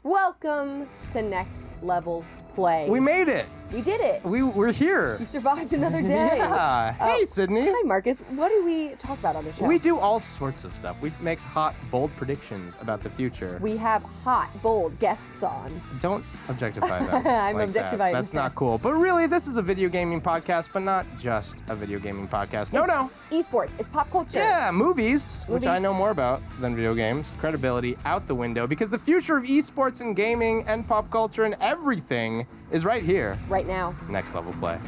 Welcome to Next Level Play. We made it. We did it. We're here. We survived another day. Yeah. Hey, Sydney. Hi, Marcus. What do we talk about on the show? We do all sorts of stuff. We make hot, bold predictions about the future. We have hot, bold guests on. Don't objectify them. I'm like objectifying. That's not cool. But really, this is a video gaming podcast, but not just a video gaming podcast. No. Esports. It's pop culture. Yeah, movies, which I know more about than video games. Credibility out the window because the future of esports and gaming and pop culture and everything is right here. Right now. Next Level Play.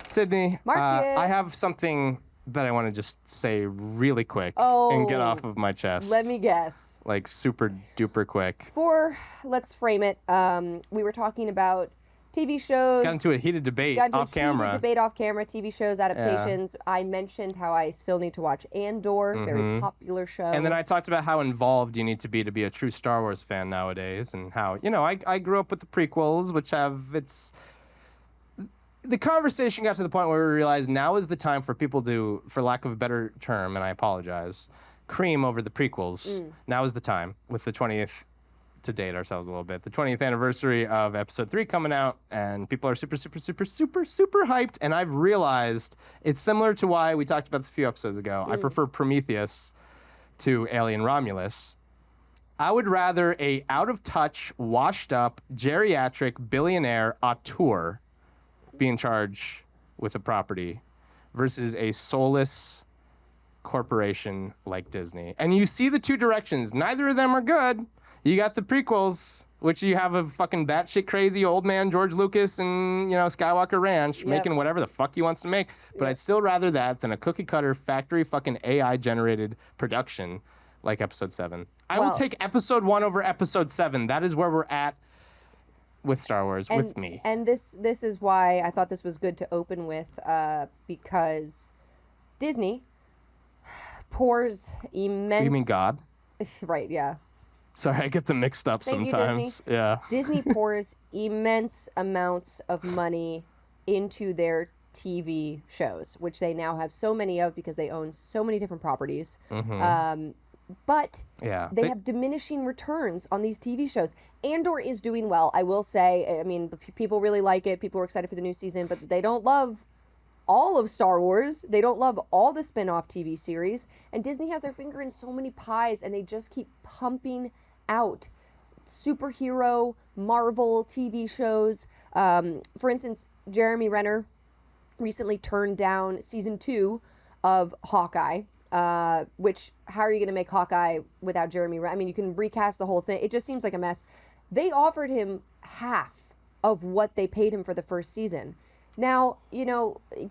Sydney, Marcus. I have something that I want to just say really quick and get off of my chest. Let me guess. Like super duper quick. Let's frame it. We were talking about TV shows. Got into a heated debate off camera. TV shows, adaptations. Yeah. I mentioned how I still need to watch Andor, very popular show. And then I talked about how involved you need to be a true Star Wars fan nowadays, and how, I grew up with the prequels, which have the conversation got to the point where we realized now is the time for people to, for lack of a better term, and I apologize, cream over the prequels. Now is the time with the 20th, to date ourselves a little bit, the 20th anniversary of episode 3 coming out, and people are super hyped, and I've realized it's similar to why we talked about this a few episodes ago. I prefer Prometheus to Alien Romulus. I would rather a out-of-touch, washed-up, geriatric billionaire auteur be in charge with a property versus a soulless corporation like Disney. And you see the two directions. Neither of them are good. You got the prequels, which you have a fucking batshit crazy old man George Lucas and, Skywalker Ranch making whatever the fuck he wants to make. But I'd still rather that than a cookie cutter factory fucking AI generated production like episode 7. I will take episode 1 over episode 7. That is where we're at with Star Wars, with me. And this is why I thought this was good to open with, because Disney pours immense... You mean God? Right, yeah. Sorry, I get them mixed up sometimes. Disney. Yeah. Disney pours immense amounts of money into their TV shows, which they now have so many of because they own so many different properties. But they have diminishing returns on these TV shows. Andor is doing well, I will say. I mean, people really like it. People are excited for the new season, but they don't love all of Star Wars. They don't love all the spin-off TV series. And Disney has their finger in so many pies, and they just keep pumping out superhero Marvel TV shows. For instance, Jeremy Renner recently turned down season 2 of Hawkeye, which, how are you going to make Hawkeye without Jeremy Renner? I mean, you can recast the whole thing. It just seems like a mess. They offered him half of what they paid him for the first season. Now,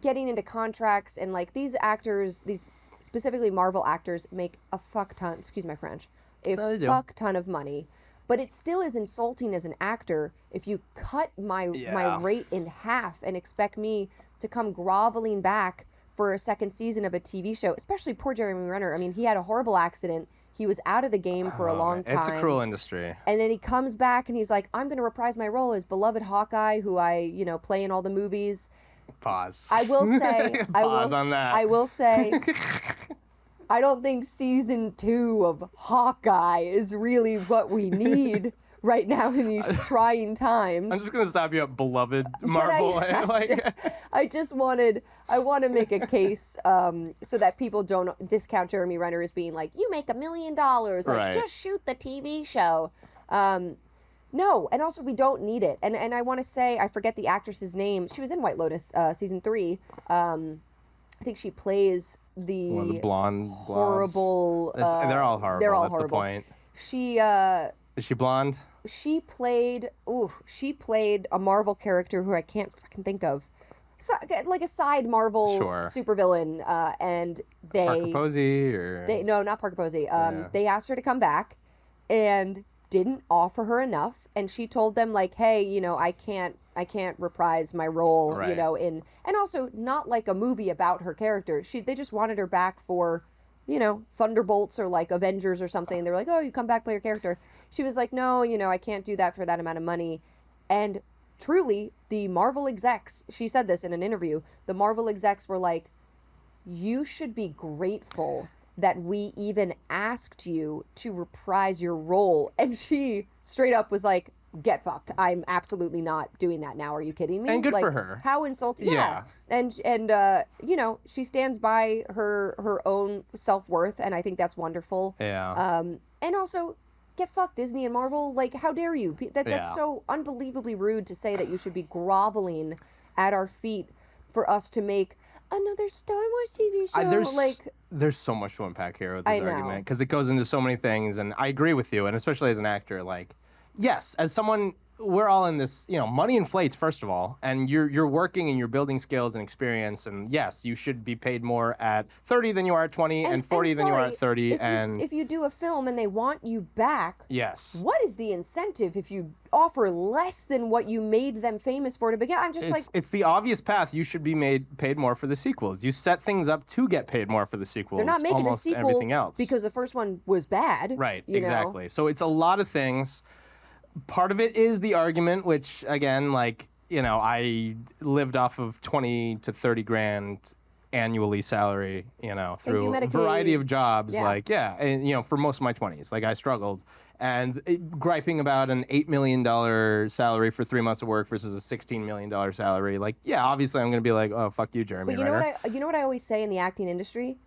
getting into contracts and these actors, these specifically Marvel actors, make a fuck ton, excuse my French, fuck ton of money. But it still is insulting as an actor if you cut my rate in half and expect me to come groveling back for a second season of a TV show, especially poor Jeremy Renner. I mean, he had a horrible accident. He was out of the game for a long time. It's a cruel industry. And then he comes back and he's like, I'm going to reprise my role as beloved Hawkeye, who I, play in all the movies. Pause. I will say... Pause on that. I will say... I don't think season 2 of Hawkeye is really what we need right now in these trying times. I'm just going to stop you at beloved Marvel. I want to make a case so that people don't discount Jeremy Renner as being like, you make $1 million, just shoot the TV show. No, and also we don't need it. And I want to say, I forget the actress's name. She was in White Lotus season 3. I think she plays one of the blonde horrible. They're all horrible. They're all That's horrible. The point. She is she blonde? She played a Marvel character who I can't fucking think of. So, like a side Marvel supervillain, and they Parker Posey not Parker Posey. They asked her to come back, and didn't offer her enough, and she told them hey, I can't reprise my role, and also not like a movie about her character. They just wanted her back for, Thunderbolts or Avengers or something. They were like, oh, you come back, play your character. She was like, no, I can't do that for that amount of money. And truly, the Marvel execs, she said this in an interview, the Marvel execs were like, you should be grateful that we even asked you to reprise your role. And she straight up was like, get fucked. I'm absolutely not doing that now. Are you kidding me? And good like, for her. How insulting. Yeah. And you know, she stands by her own self-worth, and I think that's wonderful. Yeah. And also, get fucked, Disney and Marvel. Like, how dare you? That's so unbelievably rude to say that you should be groveling at our feet for us to make another Star Wars TV show. There's so much to unpack here with this I know. argument because it goes into so many things, and I agree with you, and especially as an actor, like, yes, as someone, we're all in this, you know, money inflates, first of all, and you're working and you're building skills and experience, and yes, you should be paid more at 30 than you are at 20 and 40 than you are at 30. If you do a film and they want you back, yes, what is the incentive if you offer less than what you made them famous for to begin? I'm just it's the obvious path. You should be paid more for the sequels. You set things up to get paid more for the sequels. They're not making almost a sequel everything else. because the first one was bad. Right, you exactly. know? So it's a lot of things. Part of it is the argument, which again, like, you know, I lived off of 20 to 30 grand annually salary, you know, through a variety of jobs. Yeah. And, you know, for most of my 20s, like I struggled and griping about an $8 million salary for 3 months of work versus a $16 million salary. Like, yeah, obviously I'm going to be like, oh, fuck you, Jeremy Renner. You know what I always say in the acting industry?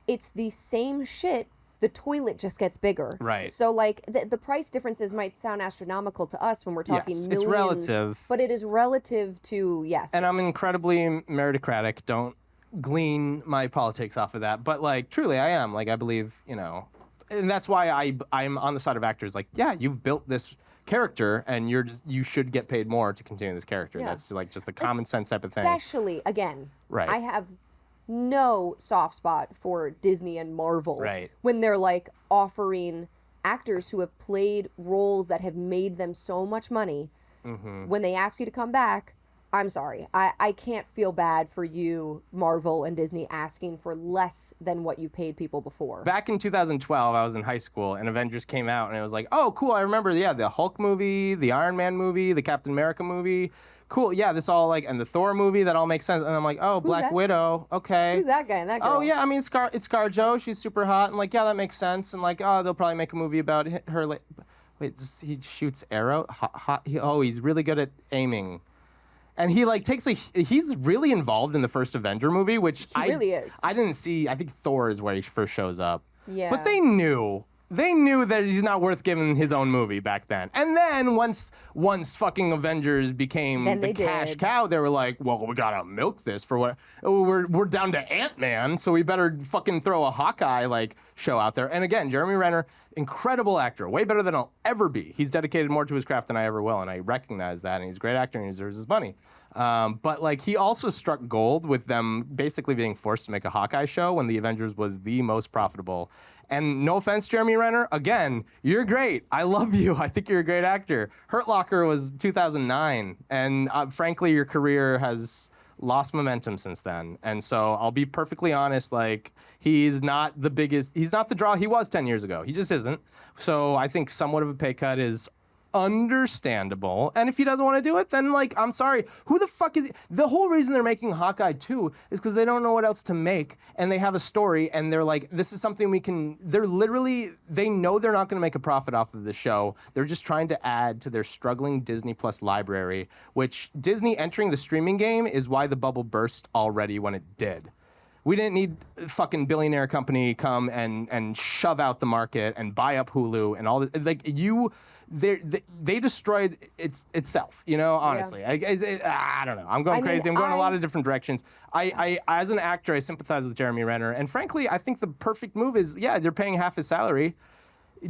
It's the same shit. The toilet just gets bigger. Right. So, like, the price differences might sound astronomical to us when we're talking millions. It's relative. But it is relative to, yes. And I'm incredibly meritocratic. Don't glean my politics off of that. But, like, truly, I am. Like, I believe, you know, and that's why I'm on the side of actors. Like, yeah, you've built this character, and you should get paid more to continue this character. Yeah. That's, like, just a common sense type of thing. Especially, again, Right. I have no soft spot for Disney and Marvel. Right. When they're like offering actors who have played roles that have made them so much money, when they ask you to come back, I'm sorry. I can't feel bad for you, Marvel and Disney, asking for less than what you paid people before. Back in 2012, I was in high school, and Avengers came out, and it was like, oh, cool, I remember, the Hulk movie, the Iron Man movie, the Captain America movie. Cool, yeah, this all, like, and the Thor movie, that all makes sense. And I'm like, oh, Black Widow, okay. Who's that guy and that girl? Oh, yeah, I mean, it's ScarJo, she's super hot, and, like, yeah, that makes sense. And, like, oh, they'll probably make a movie about her, like, wait, he shoots arrow? He's really good at aiming. And he, like, he's really involved in the first Avenger movie, which He really is. I didn't see. I think Thor is where he first shows up. Yeah. But they knew that he's not worth giving his own movie back then. And then once fucking Avengers became the cash cow, they were like, well, we gotta milk this for what? We're down to Ant-Man, so we better fucking throw a Hawkeye, like, show out there. And again, Jeremy Renner, incredible actor, way better than I'll ever be. He's dedicated more to his craft than I ever will, and I recognize that, and he's a great actor and he deserves his money. But, like, he also struck gold with them basically being forced to make a Hawkeye show when the Avengers was the most profitable. And no offense, Jeremy Renner, again, you're great. I love you. I think you're a great actor. Hurt Locker was 2009, and frankly, your career has lost momentum since then. And so I'll be perfectly honest, like, he's not the draw he was 10 years ago. He just isn't. So I think somewhat of a pay cut is understandable. And if he doesn't want to do it, then, like, I'm sorry. Who the fuck is he? The whole reason they're making Hawkeye 2 is because they don't know what else to make, and they have a story, and they're like, this is something they know they're not going to make a profit off of the show. They're just trying to add to their struggling Disney Plus library, which Disney entering the streaming game is why the bubble burst already when it did. We didn't need a fucking billionaire company come and shove out the market and buy up Hulu and all that. Like, they destroyed itself, you know, honestly. Yeah. I don't know. I'm going crazy. I'm going a lot of different directions. I as an actor, I sympathize with Jeremy Renner. And frankly, I think the perfect move is, they're paying half his salary.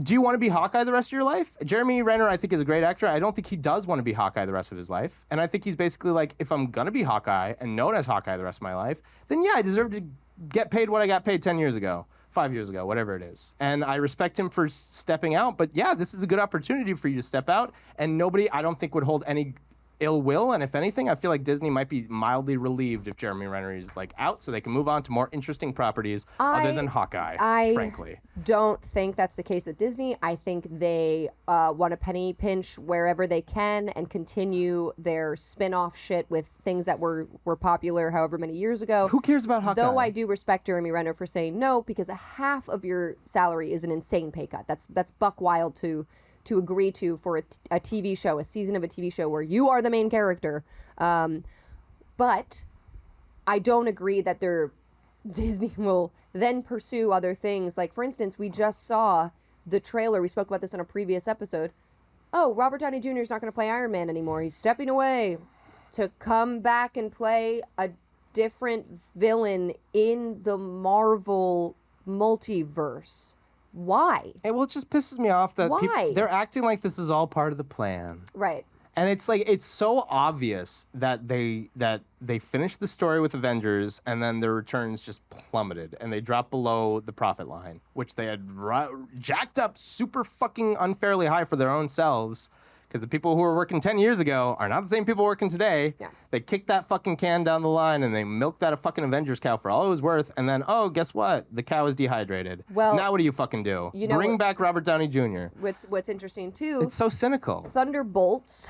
Do you want to be Hawkeye the rest of your life? Jeremy Renner, I think, is a great actor. I don't think he does want to be Hawkeye the rest of his life. And I think he's basically like, if I'm going to be Hawkeye and known as Hawkeye the rest of my life, then I deserve to get paid what I got paid 10 years ago, 5 years ago, whatever it is. And I respect him for stepping out. But this is a good opportunity for you to step out. And nobody, I don't think, would hold any ill will, and if anything, I feel like Disney might be mildly relieved if Jeremy Renner is like out, so they can move on to more interesting properties other than Hawkeye. Frankly, don't think that's the case with Disney. I think they want to penny pinch wherever they can and continue their spin-off shit with things that were popular however many years ago. Who cares about Hawkeye? Though I do respect Jeremy Renner for saying no, because a half of your salary is an insane pay cut. That's buck wild to agree to for a TV show, a season of a TV show where you are the main character. But I don't agree that Disney will then pursue other things. Like, for instance, we just saw the trailer. We spoke about this on a previous episode. Oh, Robert Downey Jr. is not going to play Iron Man anymore. He's stepping away to come back and play a different villain in the Marvel multiverse. Why? Well, it just pisses me off that Why? They're acting like this is all part of the plan. Right. And it's like, it's so obvious that they finished the story with Avengers and then their returns just plummeted and they dropped below the profit line, which they had jacked up super fucking unfairly high for their own selves. Because the people who were working 10 years ago are not the same people working today. Yeah. They kicked that fucking can down the line and they milked that a fucking Avengers cow for all it was worth. And then, oh, guess what? The cow is dehydrated. Well, now what do you fucking do? Bring back Robert Downey Jr. What's interesting, too. It's so cynical. Thunderbolts,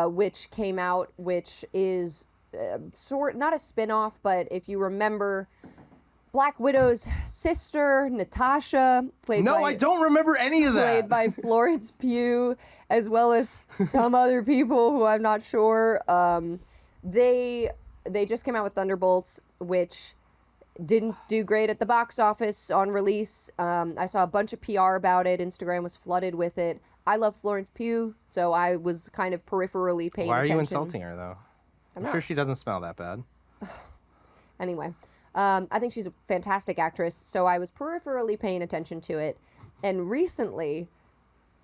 which came out, which is not a spin-off, but if you remember, Black Widow's sister, Natasha, I don't remember any of that. Played by Florence Pugh, as well as some other people who I'm not sure. They just came out with Thunderbolts, which didn't do great at the box office on release. I saw a bunch of PR about it. Instagram was flooded with it. I love Florence Pugh, so I was kind of peripherally paying attention. Why are you insulting her, though? I'm sure she doesn't smell that bad. Anyway. I think she's a fantastic actress, so I was peripherally paying attention to it. And recently,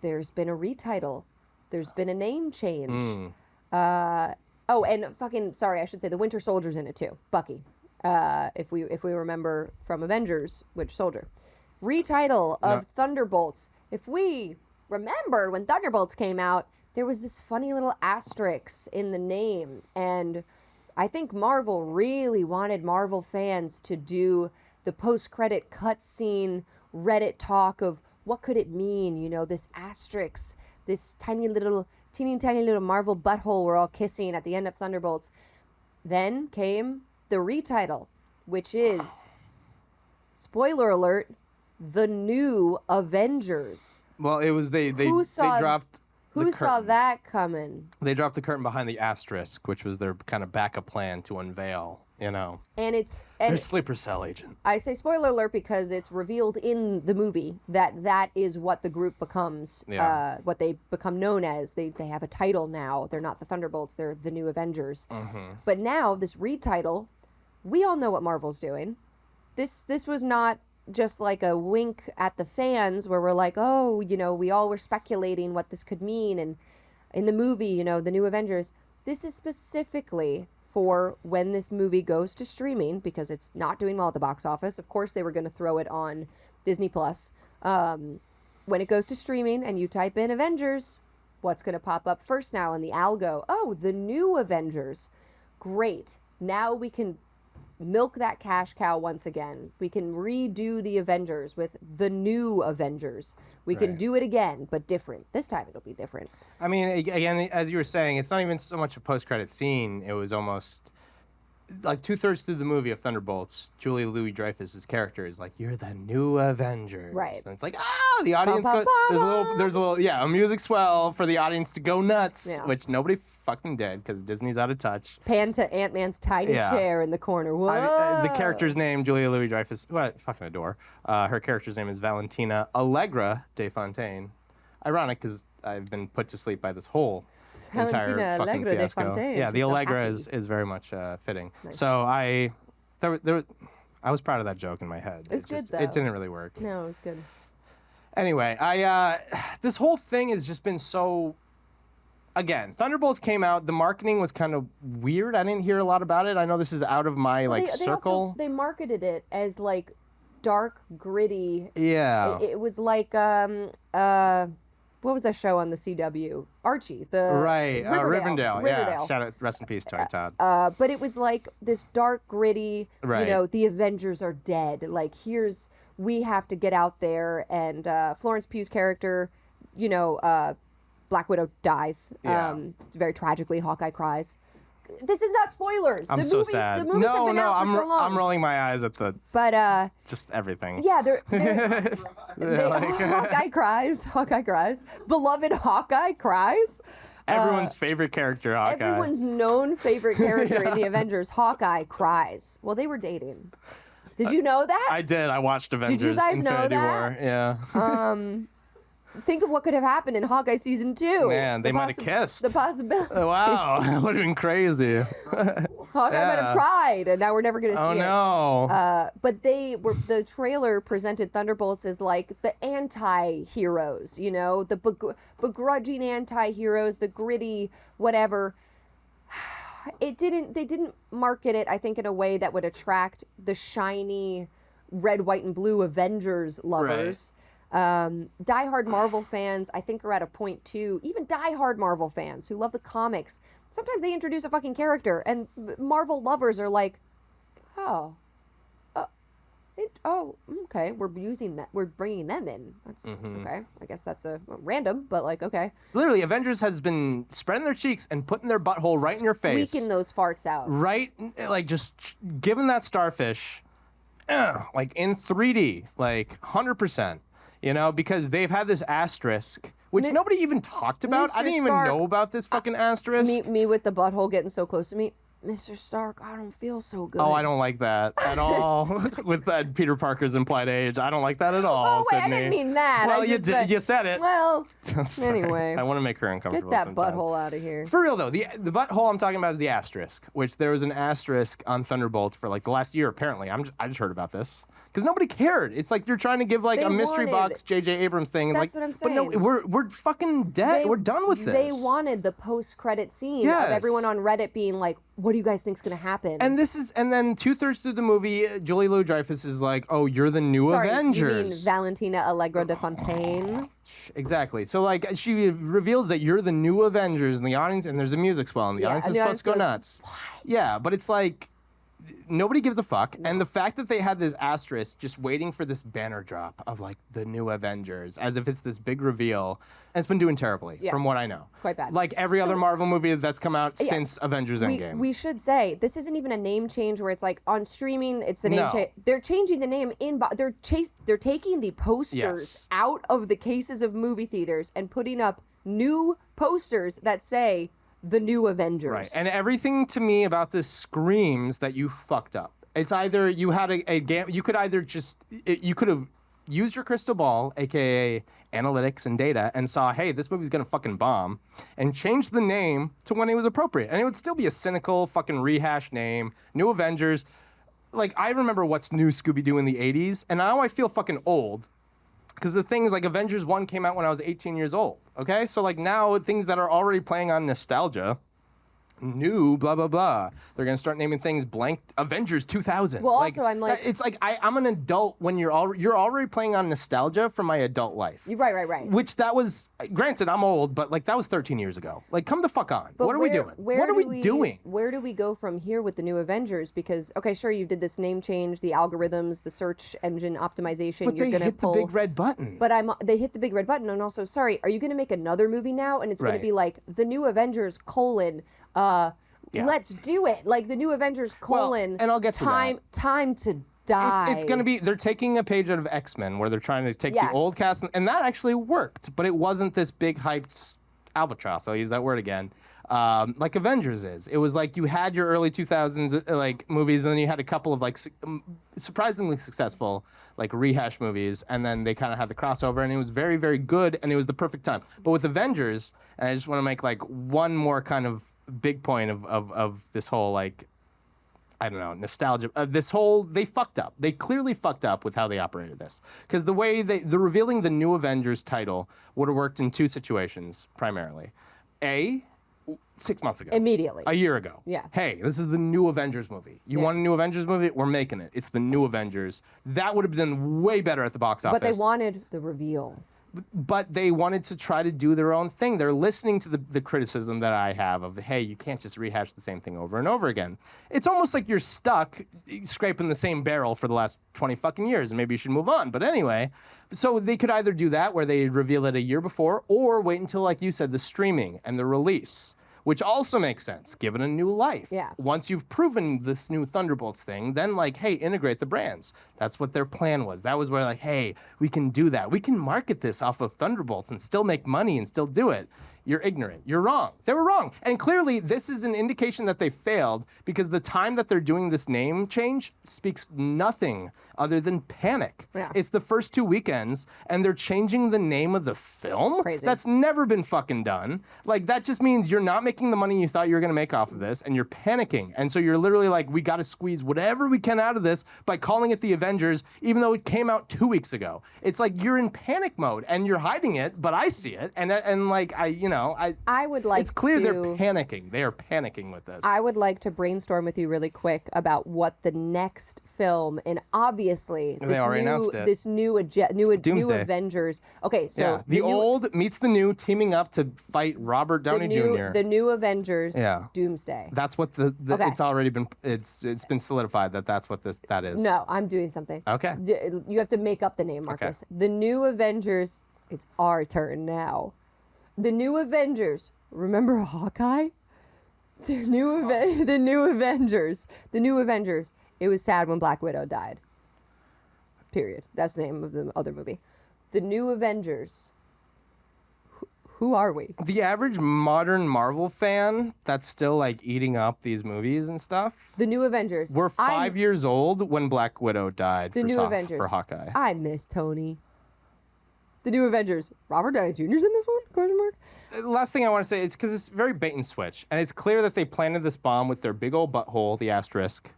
there's been a retitle. There's been a name change. I should say the Winter Soldier's in it too. Bucky, if we remember from Avengers, Winter Soldier. Retitle of Thunderbolts. If we remember when Thunderbolts came out, there was this funny little asterisk in the name, and I think Marvel really wanted Marvel fans to do the post-credit cutscene Reddit talk of what could it mean, this asterisk, this teeny tiny little Marvel butthole we're all kissing at the end of Thunderbolts. Then came the retitle, which is, spoiler alert, the new Avengers. Well, it was they dropped. Who saw that coming? They dropped the curtain behind the asterisk, which was their kind of backup plan to unveil, And their sleeper cell agent. I say spoiler alert because it's revealed in the movie that is what the group becomes, what they become known as. They have a title now. They're not the Thunderbolts. They're the new Avengers. Mm-hmm. But now, this retitle, we all know what Marvel's doing. This was not just like a wink at the fans where we're like, oh, we all were speculating what this could mean. And in the movie, the new Avengers, this is specifically for when this movie goes to streaming, because it's not doing well at the box office. Of course, they were going to throw it on Disney Plus. When it goes to streaming and you type in Avengers, what's going to pop up first now in the algo? Oh, the new Avengers. Great. Now we can milk that cash cow once again. We can redo the Avengers with the new Avengers. We can do it again, but different. This time it'll be different. I mean, again, as you were saying, it's not even so much a post-credit scene. It was almost like 2/3 through the movie of Thunderbolts, Julia Louis-Dreyfus's character is like, "You're the new Avengers." Right. And it's like, the audience goes. There's a little, a music swell for the audience to go nuts, which nobody fucking did because Disney's out of touch. Pan to Ant-Man's tiny chair in the corner. Whoa. The character's name, Julia Louis-Dreyfus, fucking adore. Her character's name is Valentina Allegra de Fontaine. Ironic because I've been put to sleep by this whole entire fucking fiasco. Yeah, the Allegra is very much fitting. Nice. So I was proud of that joke in my head. It was good though. It didn't really work. No, it was good. Anyway, this whole thing has just been so. Again, Thunderbolts came out. The marketing was kind of weird. I didn't hear a lot about it. I know this is out of my circle. They marketed it as like dark, gritty. Yeah. It was like what was that show on the CW? Archie, the Right, Riverdale. Yeah, shout out, rest in peace, Tony Todd. But it was like this dark, gritty. Right. You know, the Avengers are dead. Like we have to get out there, and Florence Pugh's character, you know, Black Widow dies. Yeah. Very tragically. Hawkeye cries. This is not spoilers. I'm so sad. The movies have been out for so long. I'm rolling my eyes at the But just everything. yeah, Hawkeye cries. Hawkeye cries. Beloved Hawkeye cries. Everyone's favorite character, Hawkeye. Everyone's known favorite character in the Avengers, Hawkeye, cries. Well, they were dating. Did you know that? I did. I watched Avengers. Did you guys Infinity know that? War. Yeah. Think of what could have happened in Hawkeye season 2. Man, they might have kissed. The possibility. Oh, wow, that would have been crazy. Hawkeye might have cried, and now we're never going to see Oh it. no. But the trailer presented Thunderbolts as like the anti-heroes, you know, the begrudging anti-heroes, the gritty whatever. They didn't market it, I think, in a way that would attract the shiny red, white, and blue Avengers lovers. Diehard Marvel fans, I think, are at a point too. Even diehard Marvel fans who love the comics, sometimes they introduce a fucking character, and Marvel lovers are like, okay, we're bringing them in. That's okay. I guess that's a random, but like, okay. Literally, Avengers has been spreading their cheeks and putting their butthole right in your face. Squeaking those farts out. Right, like just giving that starfish, like in 3D, like 100%. You know, because they've had this asterisk, which nobody even talked about. Mr. I didn't even Stark, know about this fucking asterisk. Me with the butthole getting so close to me. Mr. Stark, I don't feel so good. Oh, I don't like that at all. With that Peter Parker's implied age, I don't like that at all. Oh, wait, Sydney. I didn't mean that. Well, I you just did. meant- You said it. Well, Sorry. anyway. I want to make her Get uncomfortable. that sometimes. butthole out of here. For real though, the butthole I'm talking about is the asterisk, which there was an asterisk on Thunderbolts for like the last year. Apparently, I just heard about this. Because nobody cared. It's like you're trying to give like They a mystery wanted- box J.J. Abrams thing. And That's like, what I'm But no, saying. we're fucking dead. We're done with this. They wanted the post-credit scene Yes. of everyone on Reddit being like, "What do you guys think's gonna happen?" And then 2/3 through the movie, Julie Louis-Dreyfus is like, "Oh, you're the new Sorry, Avengers." you mean Valentina Allegra de Fontaine? Exactly. So like she reveals that you're the new Avengers in the audience, and there's a music swell, and the Yeah, audience and is the supposed to go audience nuts. Yeah, but it's like nobody gives a fuck, and the fact that they had this asterisk just waiting for this banner drop of like the new Avengers, as if it's this big reveal, and it's been doing terribly Yeah. from what I know. Quite bad. Like every other Marvel movie that's come out since Avengers Endgame. We should say this isn't even a name change where it's like on streaming it's the name No. change. They're changing the name they're taking the posters Yes. out of the cases of movie theaters and putting up new posters that say the new Avengers. Right, and everything to me about this screams that you fucked up. It's either you had you could either you could have used your crystal ball, aka analytics and data, and saw, hey, this movie's gonna fucking bomb, and changed the name to when it was appropriate, and it would still be a cynical fucking rehash name, New Avengers. Like I remember what's new Scooby-Doo in the '80s, and now I feel fucking old. Because the thing is, like, Avengers 1 came out when I was 18 years old, okay? So, like, now things that are already playing on nostalgia, new, blah, blah, blah. They're going to start naming things blank Avengers 2000. Well, also, I'm like- It's like, I'm an adult when you're already playing on nostalgia from my adult life. Right. Which that was, granted, I'm old, but, like, that was 13 years ago. Like, come the fuck on. But What are we doing? What are we doing? Where do we go from here with the new Avengers? Because, okay, sure, you did this name change, the algorithms, the search engine optimization. But you're they gonna hit pull, the big red button. But they hit the big red button, and also, sorry, are you going to make another movie now? And it's going Right. to be like the new Avengers : let's do it. Like the new Avengers : and I'll get to that. time to die. It's going to be, they're taking a page out of X-Men where they're trying to take Yes. the old cast, and that actually worked, but it wasn't this big hyped albatross, I'll use that word again, like Avengers is. It was like you had your early 2000s like movies, and then you had a couple of like surprisingly successful like rehash movies, and then they kind of had the crossover, and it was very, very good, and it was the perfect time. But with Avengers, and I just want to make like one more kind of big point of this whole like, I don't know, nostalgia. They fucked up. They clearly fucked up with how they operated this. Because the way the revealing the new Avengers title would have worked in two situations, primarily. 6 months ago. Immediately. A year ago. Yeah. Hey, this is the new Avengers movie. You want a new Avengers movie? We're making it. It's the new Avengers. That would have been way better at the box office. But they wanted the reveal. but they wanted to try to do their own thing. They're listening to the criticism that I have of, hey, you can't just rehash the same thing over and over again. It's almost like you're stuck scraping the same barrel for the last 20 fucking years, and maybe you should move on. But anyway, so they could either do that, where they reveal it a year before, or wait until, like you said, the streaming and the release, which also makes sense, given a new life. Yeah. Once you've proven this new Thunderbolts thing, then like, hey, integrate the brands. That's what their plan was. That was where like, hey, we can do that. We can market this off of Thunderbolts and still make money and still do it. You're ignorant. You're wrong. They were wrong. And clearly, this is an indication that they failed, because the time that they're doing this name change speaks nothing other than panic. Yeah. It's the first 2 weekends, and they're changing the name of the film? Crazy. That's never been fucking done. Like, that just means you're not making the money you thought you were going to make off of this, and you're panicking. And so you're literally like, we got to squeeze whatever we can out of this by calling it the Avengers, even though it came out 2 weeks ago. It's like you're in panic mode, and you're hiding it, but I see it. And like, I would like it's clear to, they're panicking. They are panicking with this. I would like to brainstorm with you really quick about what the next film, and obviously They already announced it. this new Doomsday. Avengers. Okay, so yeah. The old meets the new, teaming up to fight Robert Downey Jr. The new Avengers. Yeah. Doomsday. That's what the Okay. it's already been it's been solidified that's what that is. No, I'm doing something. Okay. You have to make up the name, Marcus. The new Avengers. It's our turn now. The new Avengers. Remember Hawkeye? The new Avengers. The new Avengers. It was sad when Black Widow died. Period. That's the name of the other movie. The new Avengers. Who are we? The average modern Marvel fan that's still like eating up these movies and stuff. The new Avengers. We're 5 years old when Black Widow died for Hawkeye. I miss Tony. The new Avengers. Robert Downey Jr.'s in this one? Question mark. The last thing I want to say is because it's very bait and switch, and it's clear that they planted this bomb with their big old butthole, the asterisk,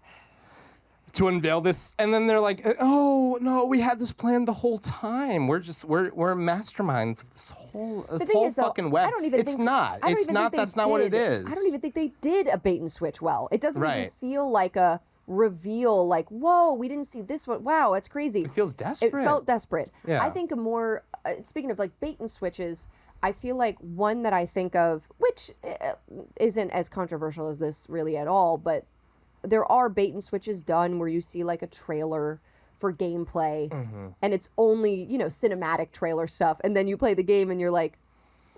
to unveil this, and then they're like, "Oh no, we had this planned the whole time. We're masterminds of this whole fucking web." It's not. That's not what it is. I don't even think they did a bait and switch well. It doesn't even Right. feel like a reveal. Like, whoa, we didn't see this one. Wow, that's crazy. It feels desperate. It felt desperate. Yeah. I think a more speaking of like bait and switches. I feel like one that I think of, which isn't as controversial as this really at all, but there are bait and switches done where you see like a trailer for gameplay and it's only, cinematic trailer stuff. And then you play the game and you're like,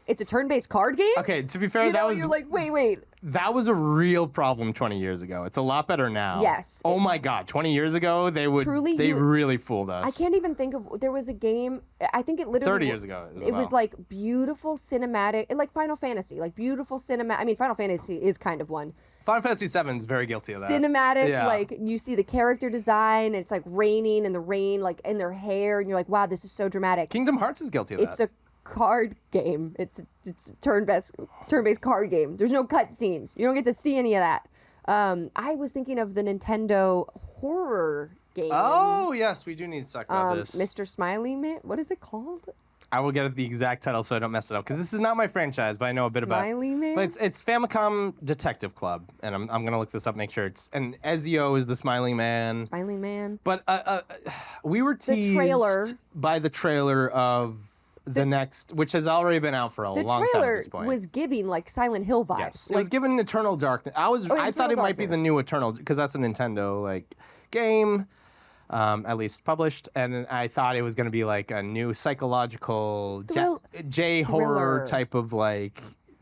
it's a turn-based card game? Okay, to be fair, You're like, wait. that was a real problem 20 years ago. It's a lot better now. Yes. Oh my God, 20 years ago, they really fooled us. I can't even think of, there was a game, I think it literally 30 years ago as It was well. like beautiful cinematic, like Final Fantasy, like beautiful cinematic. I mean, Final Fantasy is kind of one. Final Fantasy VII is very guilty of that. Cinematic, Yeah. like you see the character design, it's like raining and the rain like in their hair, and you're like, wow, this is so dramatic. Kingdom Hearts is guilty of It's that. a card game. It's a turn-based card game. There's no cutscenes. You don't get to see any of that. I was thinking of the Nintendo horror game. Oh, yes, we do need to talk about this. Mr. Smiley Man. What is it called? I will get the exact title so I don't mess it up, because this is not my franchise, but I know a bit about it. Smiley Man? But it's Famicom Detective Club, and I'm going to look this up, make sure it's... And Ezio is the Smiley Man. Smiley Man. But we were teased trailer. by the trailer of the next, which has already been out for a The long time at trailer this point. was giving like Silent Hill vibes. Yes, it Like, was given Eternal Darkness. I thought Eternal it might be the Darkness. new Eternal, because that's a Nintendo game, at least published, and I thought it was going to be like a new psychological J horror Thriller. type of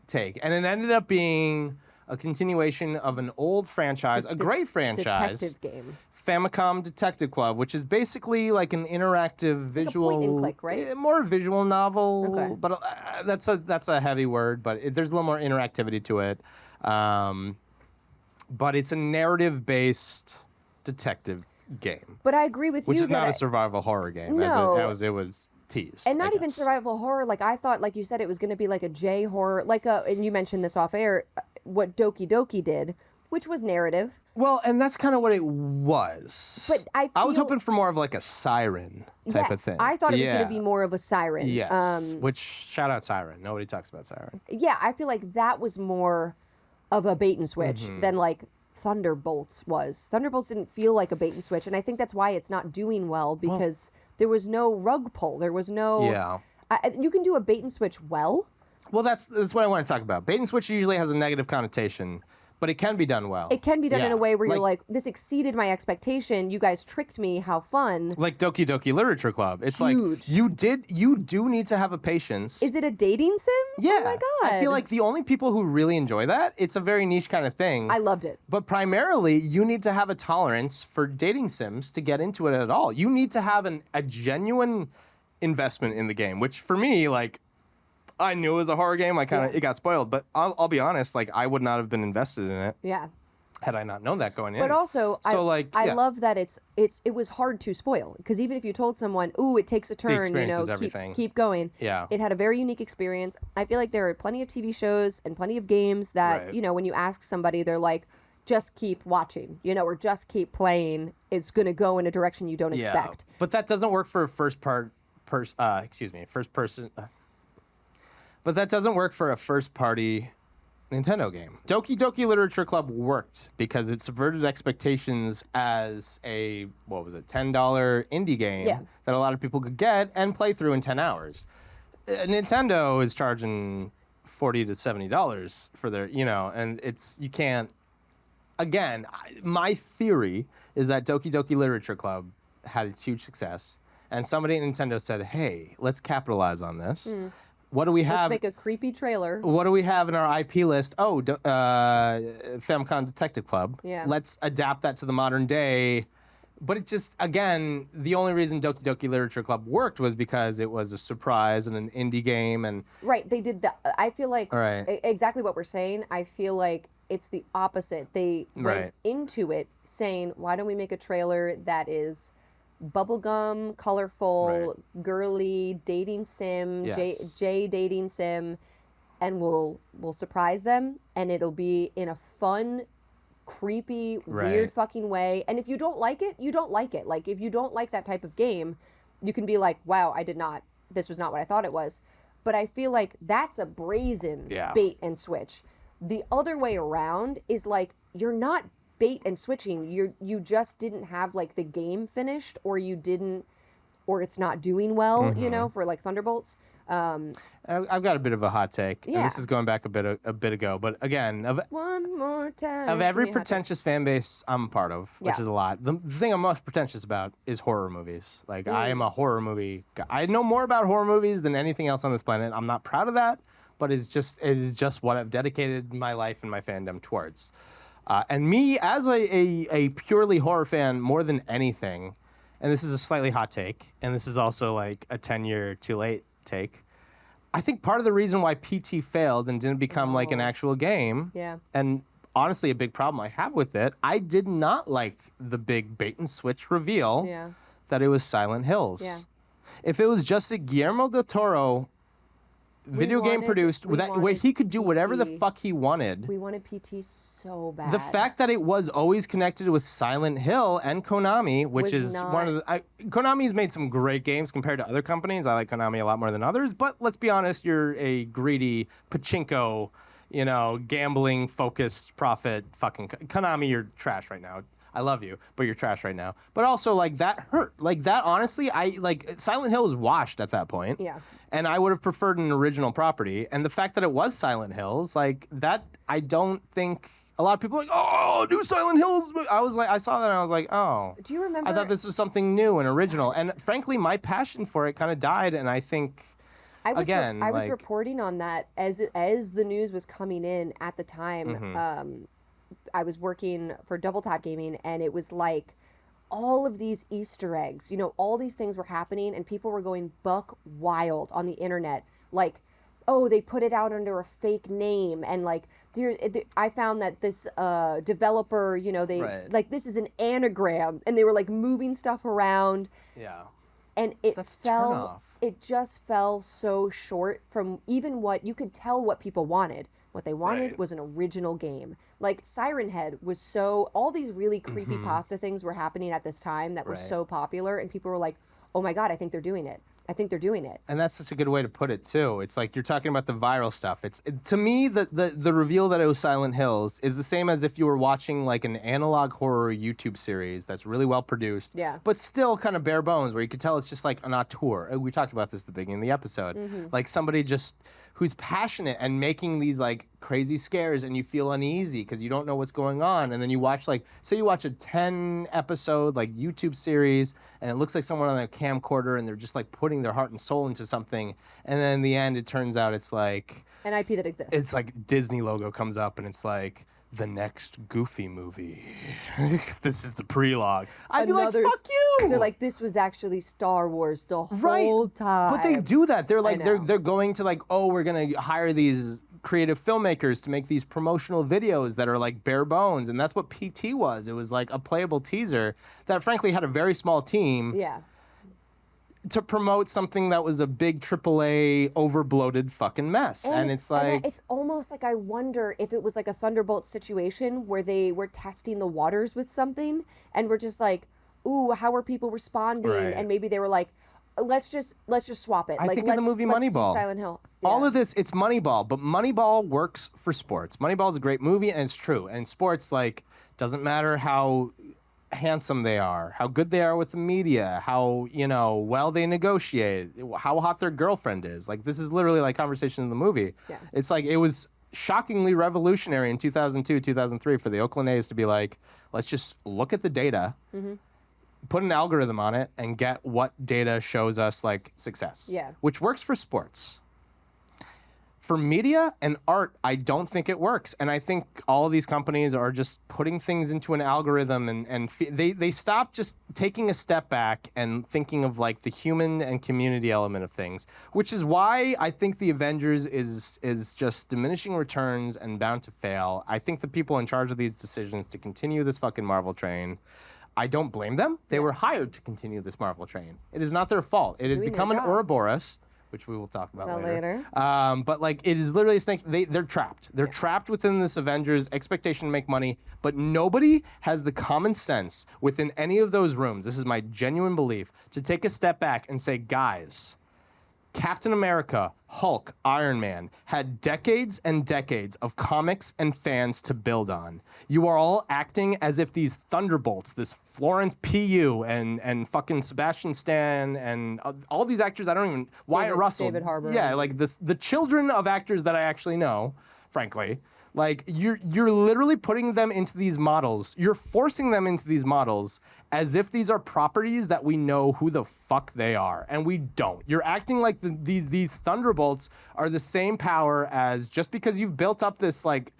take, and it ended up being a continuation of an old franchise, a great franchise. detective game. Famicom Detective Club, which is basically like an interactive visual, point and click, right? More visual novel, Okay. but that's a heavy word. But there's a little more interactivity to it. But it's a narrative-based detective game, But I agree with which you is that not a survival horror game. No. As it was teased, and I not even guess. survival horror. Like I thought, like you said, it was going to be like a J horror, and you mentioned this off air, what Doki Doki did, which was narrative. Well, and that's kind of what it was. But I was feel- hoping for more of like a Siren type of thing. I thought it was going Yeah. to be more of a Siren. Yes, which shout out Siren. Nobody talks about Siren. Yeah, I feel like that was more of a bait and switch Mm-hmm. than like Thunderbolts was. Thunderbolts didn't feel like a bait and switch, and I think that's why it's not doing well because there was no rug pull. There was no. Yeah. You can do a bait and switch well. Well, that's what I want to talk about. Bait and switch usually has a negative connotation, but it can be done well. It can be done in a way where you're like, like, this exceeded my expectation. You guys tricked me. How fun. like Doki Doki Literature Club. It's Huge. like you do need to have a patience. Is it a dating sim? Yeah. Oh my God. I feel like the only people who really enjoy that, it's a very niche kind of thing. I loved it. But primarily, you need to have a tolerance for dating sims to get into it at all. You need to have a genuine investment in the game, which for me, like, I knew it was a horror game. It got spoiled, but I'll be honest, like, I would not have been invested in it. Yeah. Had I not known that going in. But also, I love that it was hard to spoil, because even if you told someone, "Ooh, it takes a turn," keep going. Yeah. It had a very unique experience. I feel like there are plenty of TV shows and plenty of games that when you ask somebody, they're like, "Just keep watching," or "Just keep playing." It's gonna go in a direction you don't expect. But that doesn't work for a first person. But that doesn't work for a first-party Nintendo game. Doki Doki Literature Club worked because it subverted expectations as a, $10 indie game that a lot of people could get and play through in 10 hours. Nintendo is charging $40 to $70 for their, and you can't. Again, my theory is that Doki Doki Literature Club had its huge success, and somebody at Nintendo said, "Hey, let's capitalize on this." What do we have? Let's make a creepy trailer. What do we have in our IP list? Oh, Famicom Detective Club. Yeah. Let's adapt that to the modern day. But it just, again, the only reason Doki Doki Literature Club worked was because it was a surprise and an indie game. And right, they did that. I feel like exactly what we're saying. I feel like it's the opposite. They went into it saying, why don't we make a trailer that is bubblegum, colorful, girly, dating sim, J dating sim, and we'll surprise them, and it'll be in a fun, creepy, weird fucking way. And if you don't like it, you don't like it. Like, if you don't like that type of game, you can be like, wow, this was not what I thought it was. But I feel like that's a brazen bait and switch. The other way around is like, you're not bait and switching, you just didn't have like the game finished, or it's not doing well, for like Thunderbolts. I've got a bit of a hot take. And this is going back a bit ago, but again, one more time. Of every pretentious fan base I'm a part of, which is a lot, the thing I'm most pretentious about is horror movies. Like, I am a horror movie guy. I know more about horror movies than anything else on this planet. I'm not proud of that, but it is just what I've dedicated my life and my fandom towards. And me, as a purely horror fan, more than anything, and this is a slightly hot take, and this is also like a 10-year too late take, I think part of the reason why PT failed and didn't become like an actual game, and honestly a big problem I have with it, I did not like the big bait and switch reveal that it was Silent Hills. Yeah. If it was just a Guillermo del Toro video game produced where he could do whatever the fuck he wanted. We wanted PT so bad. The fact that it was always connected with Silent Hill and Konami, which is one of the... Konami's made some great games compared to other companies. I like Konami a lot more than others, but let's be honest, you're a greedy pachinko, gambling focused profit fucking... Konami, you're trash right now. I love you, but you're trash right now. But also, like, that hurt. Like, that, honestly, Silent Hill was washed at that point. Yeah. And I would have preferred an original property. And the fact that it was Silent Hills, like, that, I don't think... A lot of people are like, oh, new Silent Hills. I saw that and I was like, oh. Do you remember? I thought this was something new and original. And frankly, my passion for it kind of died. And I think, I was reporting on that as the news was coming in at the time. I was working for Double Tap Gaming, and it was like all of these Easter eggs, all these things were happening, and people were going buck wild on the internet. Like, oh, they put it out under a fake name, and like, I found that this developer, like, this is an anagram, and they were like moving stuff around. Yeah. And it just fell so short from even what you could tell what people wanted. What they wanted was an original game. Like, Siren Head was all these really creepy pasta things were happening at this time that were so popular, and people were like, oh my God, I think they're doing it. I think they're doing it. And that's such a good way to put it too. It's like you're talking about the viral stuff. To me, the reveal that it was Silent Hills is the same as if you were watching like an analog horror YouTube series that's really well produced, but still kind of bare bones, where you could tell it's just like an auteur. We talked about this at the beginning of the episode. Like somebody just who's passionate and making these like crazy scares, and you feel uneasy because you don't know what's going on, and then you watch say you watch a 10 episode like YouTube series, and it looks like someone on a camcorder, and they're just like putting their heart and soul into something, and then in the end it turns out it's like an IP that exists. It's like Disney logo comes up and it's like the next Goofy movie. This is the prelogue. I'd be like, fuck you. They're like, this was actually Star Wars the whole time. But they do that. They're like they're going to like, oh, we're gonna hire these creative filmmakers to make these promotional videos that are like bare bones, and that's what PT was. It was like a playable teaser that frankly had a very small team. Yeah. To promote something that was a big AAA over-bloated fucking mess. And it's like... it's almost like I wonder if it was like a Thunderbolts situation where they were testing the waters with something and we're just like, ooh, how are people responding? Right. And maybe they were like, let's just swap it. I think in the movie let's Moneyball. do Silent Hill. Yeah. All of this, it's Moneyball, but Moneyball works for sports. Moneyball's a great movie, and it's true. And sports, like, doesn't matter how handsome they are, how good they are with the media, how, well they negotiate, how hot their girlfriend is. Like, this is literally like conversation in the movie. Yeah. It's like, it was shockingly revolutionary in 2002, 2003 for the Oakland A's to be like, let's just look at the data, put an algorithm on it, and get what data shows us, like, success. Yeah. Which works for sports. For media and art, I don't think it works. And I think all of these companies are just putting things into an algorithm and they stop just taking a step back and thinking of like the human and community element of things, which is why I think the Avengers is just diminishing returns and bound to fail. I think the people in charge of these decisions to continue this fucking Marvel train, I don't blame them. They were hired to continue this Marvel train. It is not their fault. It has become an Ouroboros, which we will talk about later. But like, it is literally a snake. They're trapped. They're trapped within this Avengers expectation to make money, but nobody has the common sense within any of those rooms, this is my genuine belief, to take a step back and say, guys, Captain America, Hulk, Iron Man had decades and decades of comics and fans to build on. You are all acting as if these Thunderbolts, this Florence Pugh and fucking Sebastian Stan and all these actors, I don't even... Wyatt Russell. David Harbour. Yeah, like the children of actors that I actually know, frankly. Like, you're literally putting them into these models. You're forcing them into these models as if these are properties that we know who the fuck they are, and we don't. You're acting like these Thunderbolts are the same power as, just because you've built up this, like,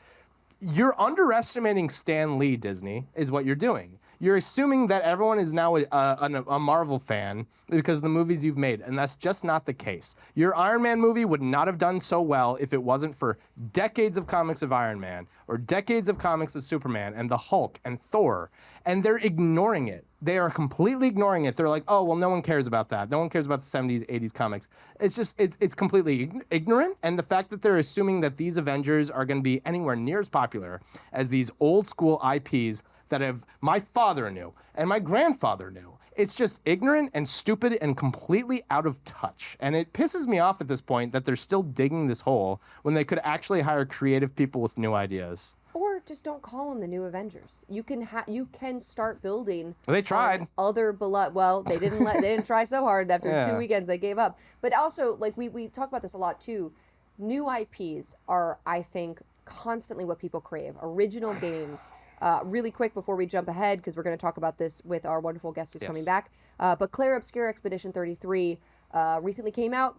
you're underestimating Stan Lee, Disney, is what you're doing. You're assuming that everyone is now a Marvel fan because of the movies you've made, and that's just not the case. Your Iron Man movie would not have done so well if it wasn't for decades of comics of Iron Man or decades of comics of Superman and the Hulk and Thor, and they're ignoring it. They are completely ignoring it. They're like, oh, well, no one cares about that. No one cares about the 70s, 80s comics. It's just, it's completely ignorant, and the fact that they're assuming that these Avengers are going to be anywhere near as popular as these old school IPs that my father knew and my grandfather knew. It's just ignorant and stupid and completely out of touch. And it pisses me off at this point that they're still digging this hole when they could actually hire creative people with new ideas. Or just don't call them the new Avengers. You can start building. They tried. Other beloved. Well, they didn't try so hard. After 2 weekends, they gave up. But also, like we talk about this a lot too. New IPs are, I think, constantly what people crave. Original games. Really quick before we jump ahead, because we're going to talk about this with our wonderful guest who's coming back. But Claire Obscure Expedition 33 recently came out.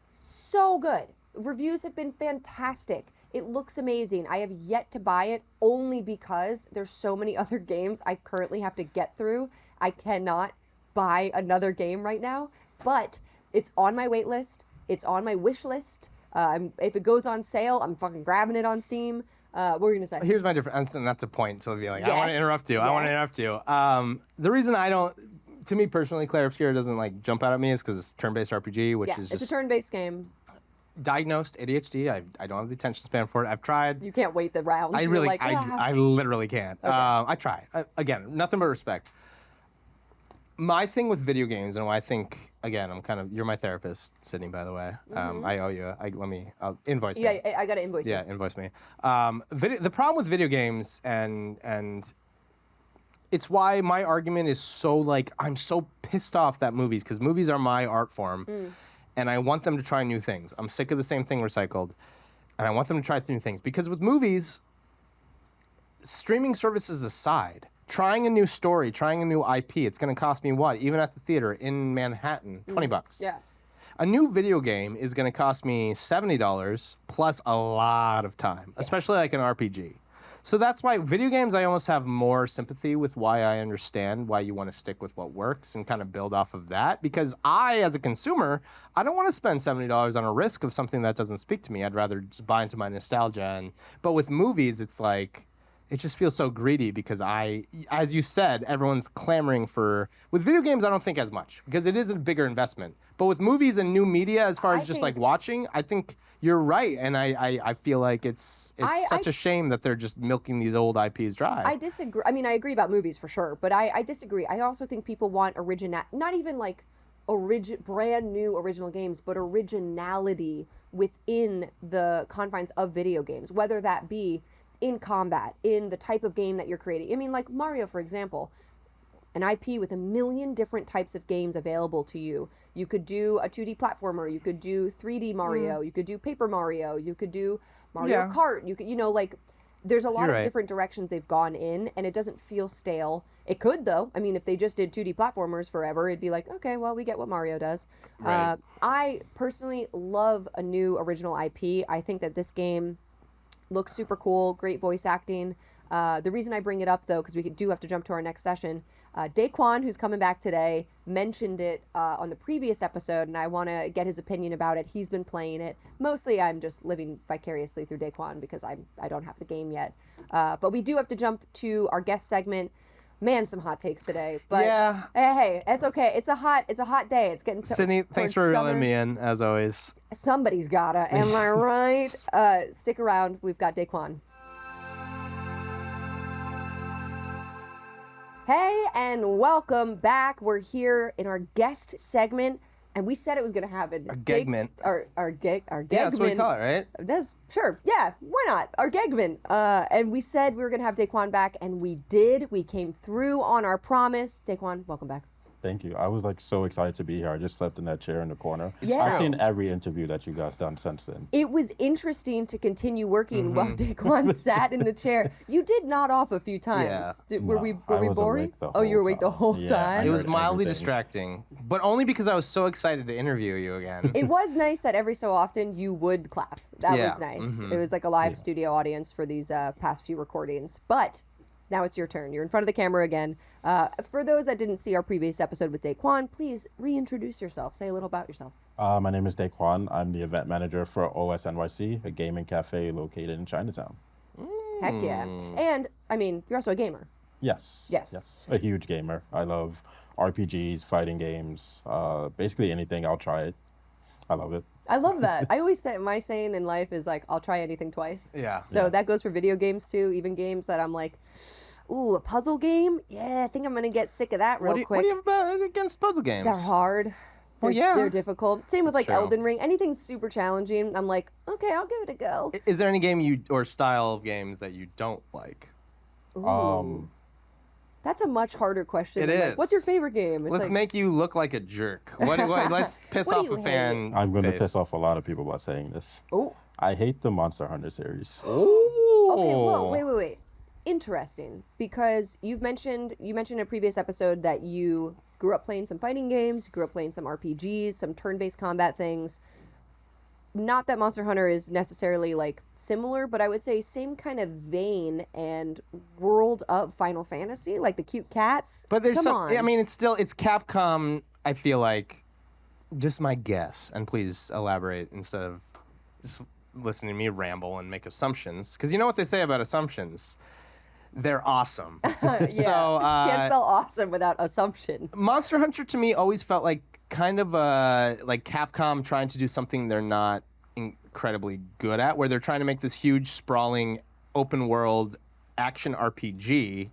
So good. Reviews have been fantastic. It looks amazing. I have yet to buy it only because there's so many other games I currently have to get through. I cannot buy another game right now, but it's on my wait list. It's on my wish list. If it goes on sale, I'm fucking grabbing it on Steam. What were you going to say? Here's my difference, and that's a point to be like, I want to interrupt you. I want to interrupt you. The reson I don't, to me personally, Claire Obscura doesn't like jump out at me is because it's turn-based RPG, which is just... it's a turn-based game. Diagnosed ADHD. I don't have the attention span for it. I've tried. You can't wait the rounds. I literally can't. Okay. I try. Again, nothing but respect. My thing with video games, and why I think, again, you're my therapist, Sydney, by the way. I owe you. I'll invoice me. Yeah, I got to invoice you. Yeah, invoice me. The problem with video games, and it's why my argument is so, like, I'm so pissed off that because movies are my art form, and I want them to try new things. I'm sick of the same thing recycled, and I want them to try new things. Because with movies, streaming services aside, trying a new story, trying a new IP, it's going to cost me what? Even at the theater in Manhattan, $20. Yeah. A new video game is going to cost me $70 plus a lot of time, especially like an RPG. So that's why video games, I almost have more sympathy with why I understand why you want to stick with what works and kind of build off of that. Because I, as a consumer, I don't want to spend $70 on a risk of something that doesn't speak to me. I'd rather just buy into my nostalgia. But with movies, it's like, it just feels so greedy because as you said, everyone's clamoring for... With video games, I don't think as much because it is a bigger investment. But with movies and new media, as far as just like watching, I think you're right. And I feel like it's such a shame that they're just milking these old IPs dry. I disagree. I mean, I agree about movies for sure, but I disagree. I also think people want not even like brand new original games, but originality within the confines of video games, whether that be in combat, in the type of game that you're creating. I mean, like Mario, for example, an IP with a million different types of games available to you. You could do a 2D platformer, you could do 3D Mario, you could do Paper Mario, you could do Mario Kart, you could, there's a lot of different directions they've gone in, and it doesn't feel stale. It could, though. I mean, if they just did 2D platformers forever, it'd be like, okay, well, we get what Mario does. Right. I personally love a new original IP. I think that this game looks super cool, great voice acting. The reason I bring it up, though, because we do have to jump to our next session, Daquan, who's coming back today, mentioned it on the previous episode, and I want to get his opinion about it. He's been playing it. Mostly I'm just living vicariously through Daquan because I don't have the game yet. But we do have to jump to our guest segment. Man, some hot takes today. But hey, it's okay. It's a hot day. It's getting Sydney, thanks for reeling me in, as always. Somebody's gotta. Am I right? Stick around. We've got Daquan. Hey, and welcome back. We're here in our guest segment, and we said it was going to happen. Our gegment. Our gegment. Yeah, that's what we call it, right? That's sure. Yeah, why not? Our gegment. And we said we were going to have Daquan back, and we did. We came through on our promise. Daquan, welcome back. Thank you. I was like so excited to be here. I just slept in that chair in the corner. I've seen every interview that you guys done since then. It was interesting to continue working while Daquan sat in the chair. You did nod off a few times. Yeah. Were we boring? You were awake the whole time? It was mildly distracting, but only because I was so excited to interview you again. It was nice that every so often you would clap. That was nice. It was like a live studio audience for these past few recordings. But now it's your turn. You're in front of the camera again. For those that didn't see our previous episode with Daquan, please reintroduce yourself. Say a little about yourself. My name is Daquan. I'm the event manager for OS NYC, a gaming cafe located in Chinatown. Heck yeah. And, I mean, you're also a gamer. Yes. A huge gamer. I love RPGs, fighting games, basically anything. I'll try it. I love it. I love that. I always say my saying in life is like, I'll try anything twice. Yeah. So that goes for video games too, even games that I'm like, ooh, a puzzle game? Yeah, I think I'm going to get sick of that real quick. What do you have against puzzle games? They're hard. They're difficult. Same with like true. Elden Ring. Anything super challenging, I'm like, okay, I'll give it a go. Is there any game or style of games that you don't like? Ooh. That's a much harder question. It than, is. like, what's your favorite game? It's Let's like, make you look like a jerk. Let's piss What do off you a fan. I'm going to base. piss off a lot of people by saying this. Oh. I hate the Monster Hunter series. Ooh. Okay, whoa, wait. Interesting, because you mentioned in a previous episode that you grew up playing some fighting games, grew up playing some RPGs, some turn-based combat things. Not that Monster Hunter is necessarily like similar, but I would say same kind of vein and world of Final Fantasy, like the cute cats. But there's Come on. I mean, it's Capcom. I feel like, just my guess, and please elaborate instead of just listening to me ramble and make assumptions, because you know what they say about assumptions. They're awesome. Yeah. So Can't spell awesome without assumption. Monster Hunter to me always felt like kind of like Capcom trying to do something they're not incredibly good at, where they're trying to make this huge, sprawling, open world action RPG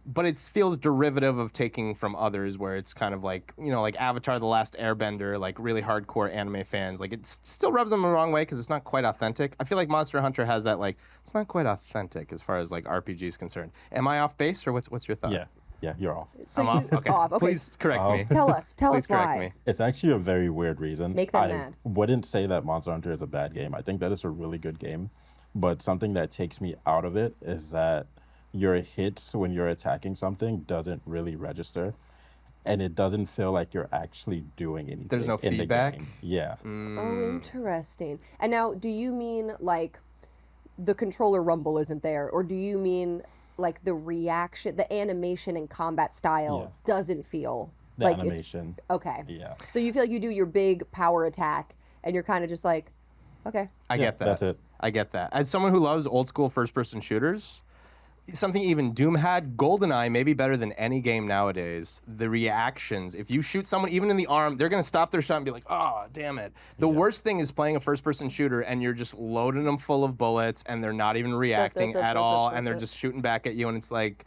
but it feels derivative of taking from others, where it's kind of like, like Avatar: The Last Airbender, like really hardcore anime fans, like it still rubs them the wrong way because it's not quite authentic. I feel like Monster Hunter has that, like, it's not quite authentic as far as like RPG is concerned. Am I off base, or what's your thought? Yeah, you're off. So I'm off. Okay. off. Okay. Please correct me. Tell us Please correct why. me. It's actually a very weird reason. Make them I mad. wouldn't say that Monster Hunter is a bad game. I think that it's a really good game. But something that takes me out of it is that your hits when you're attacking something doesn't really register. And it doesn't feel like you're actually doing anything. There's no in feedback? The game. Yeah. Oh, interesting. And now, do you mean like the controller rumble isn't there, or do you mean like the reaction, the animation and combat style doesn't feel The like animation. it's okay? Yeah. So you feel like you do your big power attack, and you're kind of just like, okay. I get that. That's it. I get that. As someone who loves old school first-person shooters, something even Doom had, GoldenEye, maybe better than any game nowadays. The reactions, if you shoot someone even in the arm, they're going to stop their shot and be like, oh, damn it. The worst thing is playing a first-person shooter and you're just loading them full of bullets and they're not even reacting at all and they're just shooting back at you, and it's like,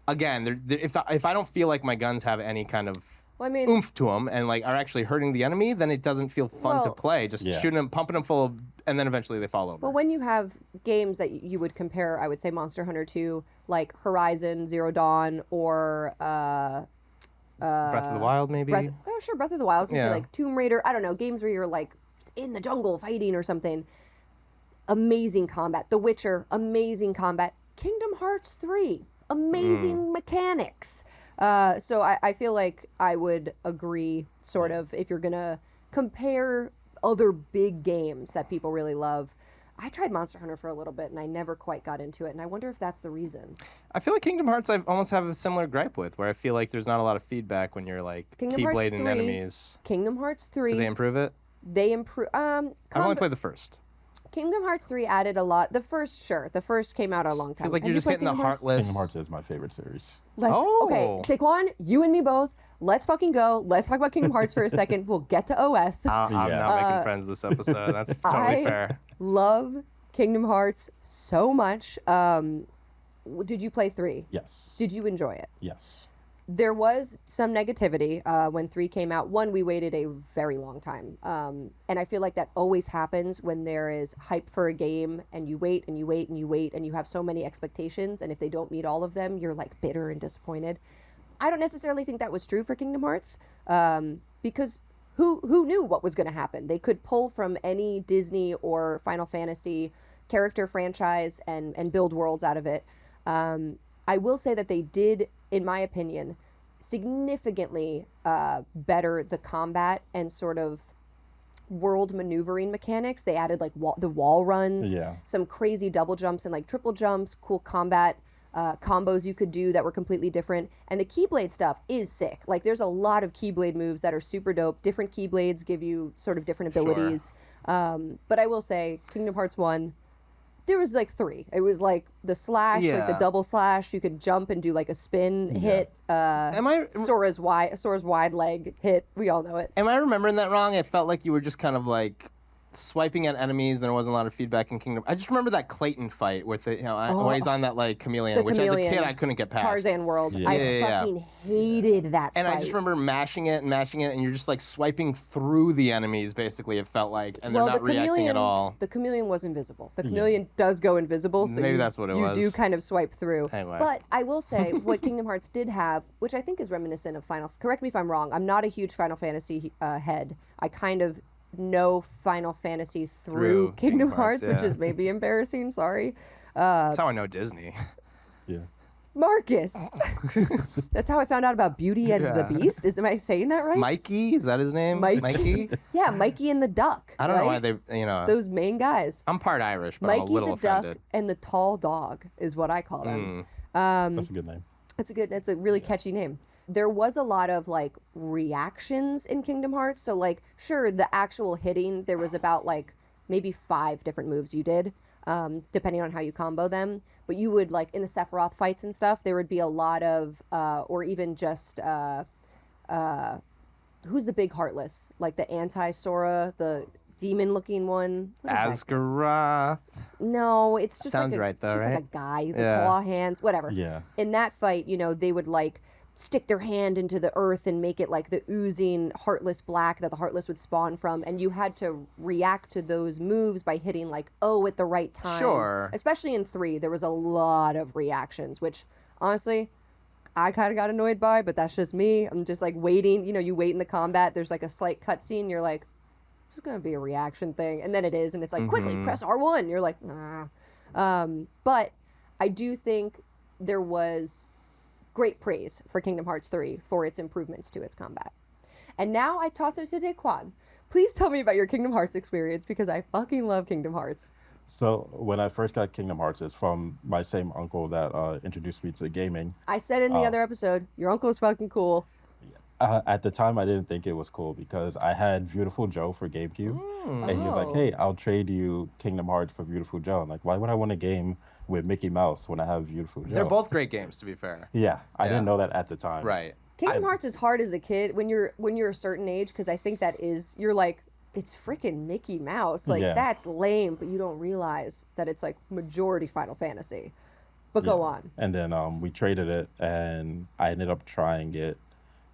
again, if I don't feel like my guns have any kind of oomph to them and like are actually hurting the enemy, then it doesn't feel fun to play. Just shooting them, pumping them full of, and then eventually they fall over. Well, when you have games that you would compare, I would say Monster Hunter to like Horizon Zero Dawn or Breath of the Wild, maybe. Breath of the Wild. I was gonna say Yeah. like Tomb Raider. I don't know, games where you're like in the jungle fighting or something. Amazing combat. The Witcher, amazing combat. Kingdom Hearts 3, amazing mechanics. So I feel like I would agree, sort of, if you're gonna compare other big games that people really love. I tried Monster Hunter for a little bit and I never quite got into it, and I wonder if that's the reason. I feel like Kingdom Hearts I almost have a similar gripe with, where I feel like there's not a lot of feedback when you're like keyblading enemies. Kingdom Hearts 3. Did they improve it? They improve. I've only played the first. Kingdom Hearts 3 added a lot. The first came out a long time. Feels like Have you're you just played hitting the Kingdom Hearts? heartless. Kingdom Hearts is my favorite series. Okay, Taekwon, you and me both. Let's fucking go. Let's talk about Kingdom Hearts for a second. We'll get to OS. I'm not making friends this episode. That's totally fair. Love Kingdom Hearts so much. Did you play 3? Yes. Did you enjoy it? Yes. There was some negativity when 3 came out. 1, we waited a very long time. And I feel like that always happens when there is hype for a game and you wait and you wait and you wait and you have so many expectations, and if they don't meet all of them, you're like bitter and disappointed. I don't necessarily think that was true for Kingdom Hearts because who knew what was going to happen? They could pull from any Disney or Final Fantasy character franchise and build worlds out of it. I will say that they did, in my opinion, significantly better the combat and sort of world maneuvering mechanics. They added like the wall runs, some crazy double jumps and like triple jumps, cool combat combos you could do that were completely different. And the Keyblade stuff is sick. Like there's a lot of Keyblade moves that are super dope. Different Keyblades give you sort of different abilities. But I will say Kingdom Hearts 1, there was like 3. It was like the slash, like the double slash. You could jump and do like a spin hit. Sora's wide leg hit. We all know it. Am I remembering that wrong? It felt like you were just kind of like swiping at enemies. There wasn't a lot of feedback in Kingdom. I just remember that Clayton fight with the, when he's on that like chameleon, which as a kid I couldn't get past. Tarzan world. I fucking hated that and fight. I just remember mashing it, and you're just like swiping through the enemies. Basically, it felt like, and they're not reacting at all. The chameleon was invisible. The chameleon does go invisible, so maybe that's what it was. You do kind of swipe through. Anyway. But I will say what Kingdom Hearts did have, which I think is reminiscent of Final. Correct me if I'm wrong. I'm not a huge Final Fantasy head. I kind of know Final Fantasy through Kingdom Hearts, which is maybe embarrassing. Sorry. That's how I know Disney. Yeah. Marcus. That's how I found out about Beauty and the Beast. Am I saying that right? Mikey, is that his name? Mikey? Yeah, Mikey and the Duck. I don't know why they, those main guys. I'm part Irish, but Mikey I'm a little the offended. Duck and the Tall Dog is what I call them. That's a good name. It's a really catchy name. There was a lot of like reactions in Kingdom Hearts. So like, sure, the actual hitting, there was about like maybe 5 different moves you did, depending on how you combo them. But you would like in the Sephiroth fights and stuff, there would be a lot of, or even just, who's the big Heartless? Like the anti-Sora, the demon-looking one. What is that? Asgaroth. No, it's just Sounds like right, though, just right? like a guy, the Yeah. claw hands, whatever. Yeah. In that fight, they would like stick their hand into the earth and make it like the oozing heartless black that the heartless would spawn from, and you had to react to those moves by hitting like O at the right time. Sure. Especially in 3, there was a lot of reactions, which honestly I kind of got annoyed by, but that's just me. I'm just like waiting. You wait in the combat. There's like a slight cutscene. You're like, this is gonna be a reaction thing, and then it is, and it's like quickly press R1. You're like, nah. But I do think there was great praise for Kingdom Hearts 3 for its improvements to its combat. And now I toss it to Daquan. Please tell me about your Kingdom Hearts experience because I fucking love Kingdom Hearts. So when I first got Kingdom Hearts, it's from my same uncle that introduced me to gaming. I said in the other episode, your uncle is fucking cool. At the time, I didn't think it was cool because I had Beautiful Joe for GameCube, and he was like, "Hey, I'll trade you Kingdom Hearts for Beautiful Joe." I'm like, "Why would I want a game with Mickey Mouse when I have Beautiful Joe?" They're both great games, to be fair. Yeah, I didn't know that at the time. Right. Kingdom Hearts is hard as a kid when you're a certain age because I think you're like, it's freaking Mickey Mouse. Like, Yeah. that's lame, but you don't realize that it's like majority Final Fantasy. But go on. And then we traded it, and I ended up trying it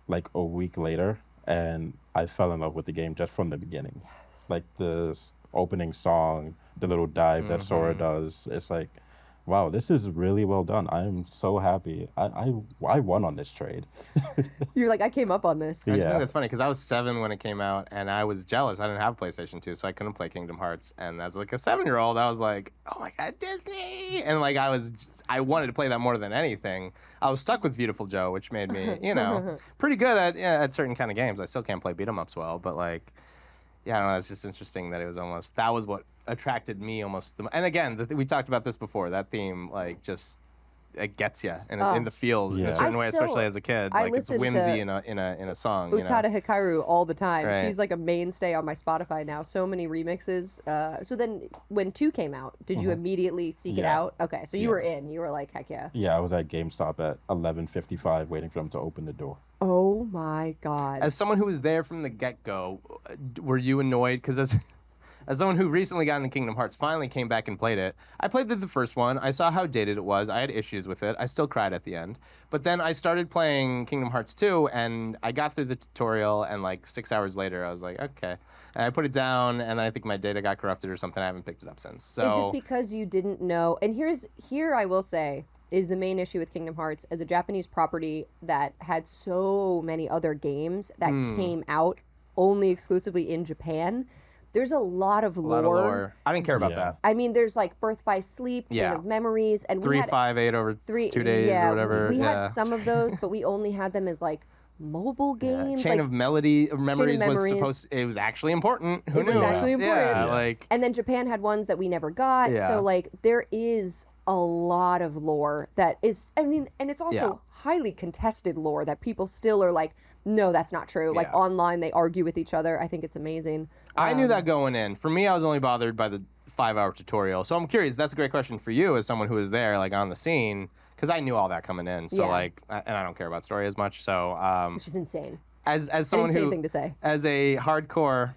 like a week later, and I fell in love with the game just from the beginning. Yes. Like the opening song, the little dive that Sora does. It's like, wow, this is really well done. I'm so happy. I won on this trade. You're like, I came up on this. I just Yeah. think that's funny because I was 7 when it came out, and I was jealous. I didn't have a PlayStation 2, so I couldn't play Kingdom Hearts. And as like a 7-year-old, I was like, "Oh my god, Disney!" And like I wanted to play that more than anything. I was stuck with Beautiful Joe, which made me, pretty good at certain kind of games. I still can't play beat 'em ups well, but like, yeah, I don't know. It's just interesting that it was almost that was what attracted me almost. And again, we talked about this before. That theme, like, just it gets you in the feels in Yeah. a certain way, I still- especially as a kid. I Like it's listen whimsy to in a song. Utada Hikaru all the time. Right. She's like a mainstay on my Spotify now. So many remixes. So then when 2 came out, did you immediately seek it Yeah. out? Okay, so you were in. You were like, heck yeah. Yeah, I was at GameStop at 11:55 waiting for them to open the door. Oh my god. As someone who was there from the get-go, were you annoyed? Because as someone who recently got into Kingdom Hearts, finally came back and played it. I played the first one. I saw how dated it was. I had issues with it. I still cried at the end. But then I started playing Kingdom Hearts 2, and I got through the tutorial, and like 6 hours later, I was like, okay. And I put it down, and I think my data got corrupted or something. I haven't picked it up since. Is So it because you didn't know? And here I will say is the main issue with Kingdom Hearts as a Japanese property that had so many other games that came out only exclusively in Japan. There's a lot of lore. I didn't care about Yeah. that. I mean, there's like Birth by Sleep, Chain Yeah. of Memories, and we 358 over 2 days yeah, or whatever. We yeah. had some of those, but we only had them as like mobile games. Chain like, of Memories Memories. it was actually important. Who It was knew? actually Yeah, important. like and then Japan had ones that we never got. Yeah. So like there is a lot of lore that is, I mean, and it's also Yeah. highly contested lore that people still are like, no, that's not true. Like Yeah. online, they argue with each other. I think it's amazing. I knew that going in. For me, I was only bothered by the 5-hour tutorial. So I'm curious. That's a great question for you as someone who was there, like on the scene, because I knew all that coming in. So Yeah. like, and I don't care about story as much. So Which is insane. as someone insane who thing to say. as a hardcore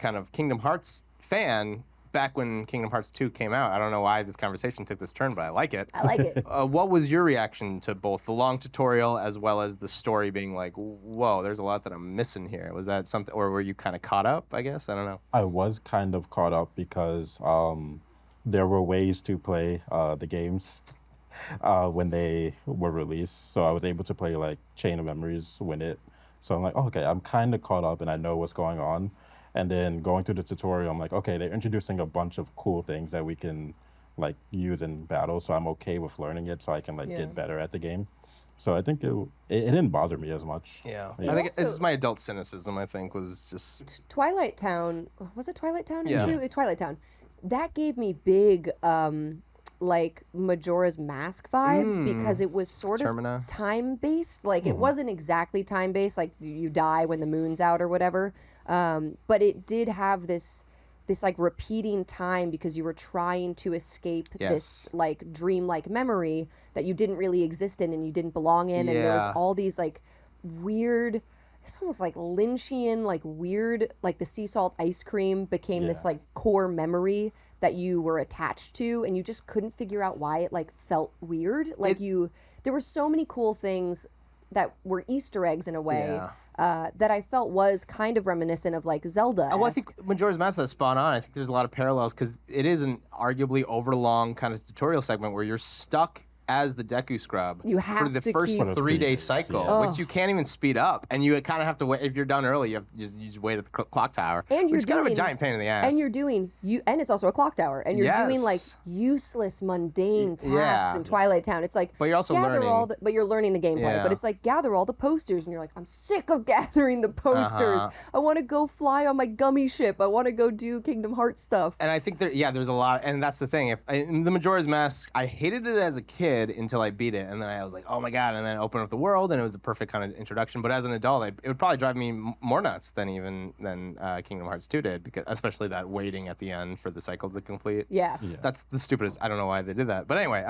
kind of Kingdom Hearts fan. Back when Kingdom Hearts 2 came out, I don't know why this conversation took this turn, but I like it. I like it. What was your reaction to both the long tutorial as well as the story being like, whoa, there's a lot that I'm missing here? Was that something, or were you kind of caught up, I guess? I don't know. I was kind of caught up because there were ways to play the games when they were released. So I was able to play like Chain of Memories So I'm like, oh, okay, I'm kind of caught up and I know what's going on. And then going through the tutorial, I'm like, okay, they're introducing a bunch of cool things that we can like use in battle. So I'm okay with learning it so I can like Yeah. get better at the game. So I think it didn't bother me as much. Yeah. Yeah. I think Also- this is my adult cynicism, I think, was just... Twilight Town, was it Twilight Town? Yeah. Twilight Town. That gave me big, like Majora's Mask vibes because it was sort Termina. of time-based. Like it wasn't exactly time-based, like you die when the moon's out or whatever. But it did have this like repeating time because you were trying to escape this Yes. like dreamlike memory that you didn't really exist in and you didn't belong in. And there was Yeah. all these like weird this almost like Lynchian, like weird, like the sea salt ice cream became this Yeah. like core memory that you were attached to, and you just couldn't figure out why it like felt weird. Like there were so many cool things that were Easter eggs in a way that I felt was kind of reminiscent of like Zelda. Well, I think Majora's Mask is spot on. I think there's a lot of parallels because it is an arguably overlong kind of tutorial segment where you're stuck as the Deku Scrub You have for the to first keep- 3-day cycle, yeah. which you can't even speed up, and you kind of have to wait. If you're done early, you just wait at the clock tower, And you're which is kind of a doing- giant pain in the ass. And you're doing and it's also a clock tower, and you're doing like Yes. useless, mundane tasks Yeah. in Twilight Town. It's like, But you're also gather learning. all the, but you're learning the gameplay. Yeah. But it's like gather all the posters, and you're like, I'm sick of gathering the posters. I want to go fly on my gummy ship. I want to go do Kingdom Hearts stuff. And I think there's a lot, and that's the thing. In the Majora's Mask, I hated it as a kid until I beat it, and then I was like, oh my god! And then I opened up the world, and it was the perfect kind of introduction. But as an adult, it would probably drive me more nuts than Kingdom Hearts 2 did, because especially that waiting at the end for the cycle to complete. Yeah. That's the stupidest. I don't know why they did that, but anyway.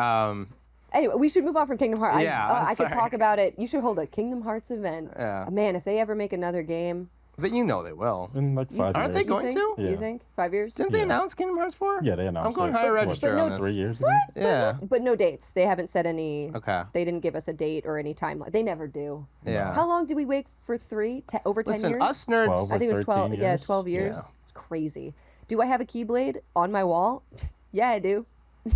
Anyway, we should move on from Kingdom Hearts. Yeah, I I'm could sorry. talk about it. You should hold a Kingdom Hearts event. Yeah. Man, if they ever make another game, But you know they will. In like 5 Aren't years. they you going think? to? You Yeah. think 5 years? Didn't they announce Kingdom Hearts 4? Yeah, they announced I'm going it. higher What, register But no- on this. 3 years ago? Yeah. But no dates. They haven't said any. Okay. They didn't give us a date or any timeline. They never do. Yeah. How long did we wait for 3? Over 10 Listen, years? us nerds. 12 I think it was 12. 13 Yeah, years? 12 years. Yeah. It's crazy. Do I have a Keyblade on my wall? Yeah, I do.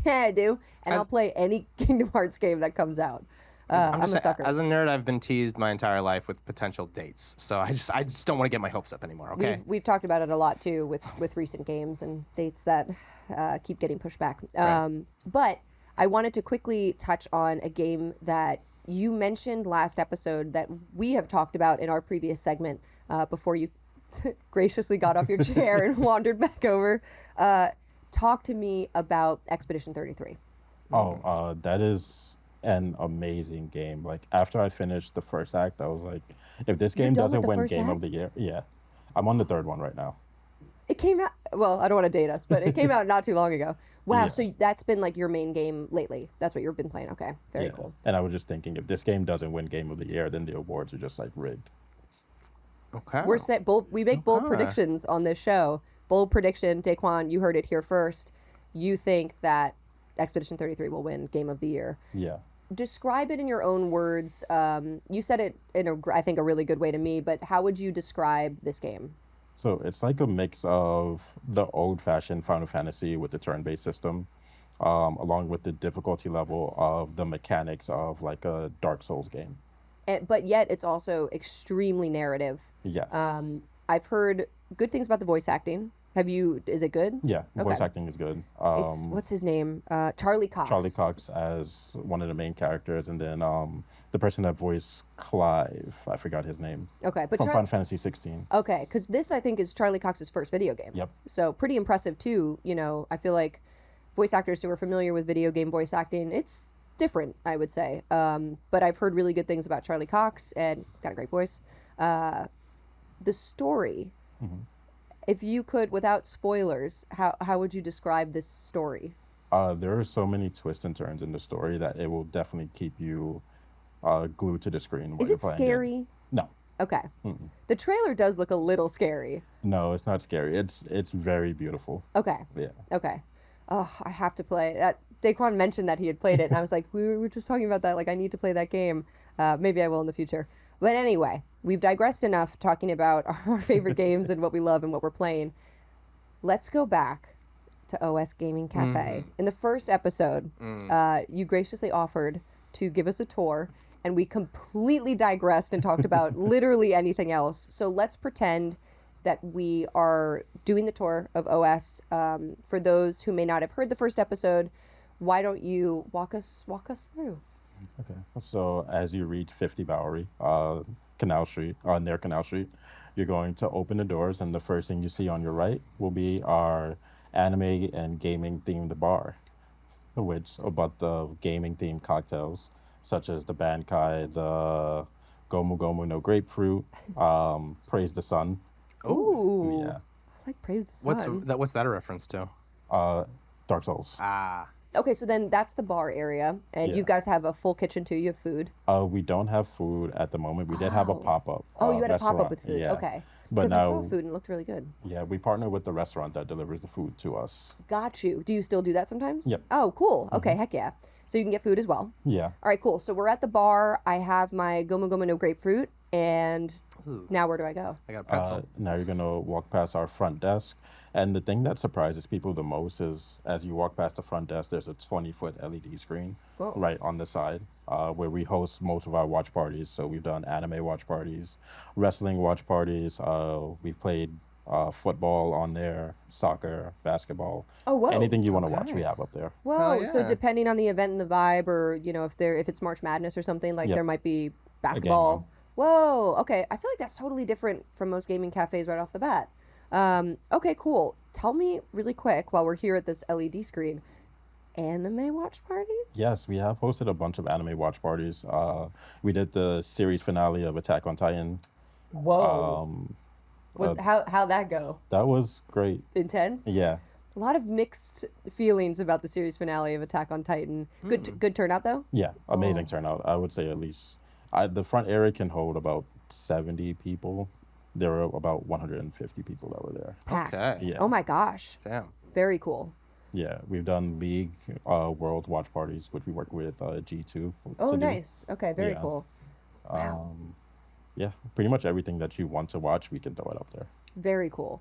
Yeah, I do. And As- I'll play any Kingdom Hearts game that comes out. I'm a just saying, sucker. as a nerd, I've been teased my entire life with potential dates, so I just don't want to get my hopes up anymore. Okay. We've talked about it a lot too with recent games and dates that keep getting pushed back. Right. But I wanted to quickly touch on a game that you mentioned last episode that we have talked about in our previous segment before you graciously got off your chair and wandered back over. Talk to me about Expedition 33. Oh, that is an amazing game. Like after I finished the first act, I was like, if this You're game done with doesn't the win first Game act? of the Year, yeah, I'm on the third one right now. It came out, well, I don't want to date us, but it came out not too long ago. Wow, Yeah. so that's been like your main game lately. That's what you've been playing. Okay, very Yeah. cool. And I was just thinking, if this game doesn't win Game of the Year, then the awards are just like rigged. Okay. We're set bold. We make bold Okay. predictions on this show. Bold prediction, Daquan. You heard it here first. You think that Expedition 33 will win Game of the Year. Yeah. Describe it in your own words. You said it in I think a really good way to me. But how would you describe this game? So it's like a mix of the old-fashioned Final Fantasy with the turn-based system, along with the difficulty level of the mechanics of like a Dark Souls game. But yet it's also extremely narrative. Yes. I've heard good things about the voice acting. Have you? Is it good? Yeah, voice Okay. acting is good. It's what's his name? Charlie Cox. Charlie Cox as one of the main characters, and then the person that voiced Clive, I forgot his name, Okay, but from Final Fantasy 16. okay, because this I think is Charlie Cox's first video game. Yep. So pretty impressive too. You know, I feel like voice actors who are familiar with video game voice acting, it's different, I would say. But I've heard really good things about Charlie Cox and got a great voice. The story. Mm-hmm. If you could, without spoilers, how would you describe this story? There are so many twists and turns in the story that it will definitely keep you glued to the screen. While Is you're it playing scary? No. Okay. The trailer does look a little scary. No, it's not scary. It's very beautiful. Okay. Yeah. Okay. Oh, I have to play that. Daquan mentioned that he had played it, and I was like, we were just talking about that. Like, I need to play that game. Maybe I will in the future. But anyway, we've digressed enough talking about our favorite games and what we love and what we're playing. Let's go back to OS Gaming Cafe. In the first episode, you graciously offered to give us a tour, and we completely digressed and talked about literally anything else. So let's pretend that we are doing the tour of OS. For those who may not have heard the first episode, why don't you walk us through? Okay. So as you reach 50 Bowery, Canal Street, near Canal Street, you're going to open the doors, and the first thing you see on your right will be our anime and gaming themed bar, which about the gaming themed cocktails such as the Bankai, the Gomu Gomu no Grapefruit, Praise the Sun. Ooh. Yeah. I like Praise the Sun. What's that a reference to? Dark Souls. Ah. Okay, so then that's the bar area, and you Yeah. guys have a full kitchen too. You have food. We don't have food at the moment. We did have a Oh. pop-up Oh, you had a pop-up restaurant. with food. Yeah. Okay. But Because I saw now, food and it looked really good. yeah, we partner with the restaurant that delivers the food to us. Got you. Do you still do that sometimes? Yep. Oh, cool. Okay, heck yeah. So you can get food as well. Yeah. All right, cool. So we're at the bar. I have my Goma Goma no grapefruit, and now where do I go? I got a pretzel. Now you're gonna walk past our front desk, and the thing that surprises people the most is as you walk past the front desk, there's a 20-foot LED screen Whoa. right on the side where we host most of our watch parties. So we've done anime watch parties, wrestling watch parties. We've played football on there, soccer, basketball. Oh, whoa. Anything you want to watch, Okay. we have up there. Whoa. Oh, So yeah. depending on the event and the vibe, or if it's March Madness or something, like Yep. there might be basketball. Whoa. Okay. I feel like that's totally different from most gaming cafes right off the bat. Okay, cool. Tell me really quick while we're here at this LED screen, anime watch party? Yes, we have hosted a bunch of anime watch parties. We did the series finale of Attack on Titan. Whoa. How'd that go? That was great. Intense? Yeah. A lot of mixed feelings about the series finale of Attack on Titan. Good turnout though. Yeah, amazing turnout. I would say at least the front area can hold about 70 people. There were about 150 people that were there. Packed. Okay. Yeah. Oh my gosh. Damn. Very cool. Yeah, we've done League World watch parties, which we work with G2. Oh, to do. nice. Okay, very Yeah. cool. Wow. Yeah, pretty much everything that you want to watch, we can throw it up there. Very cool.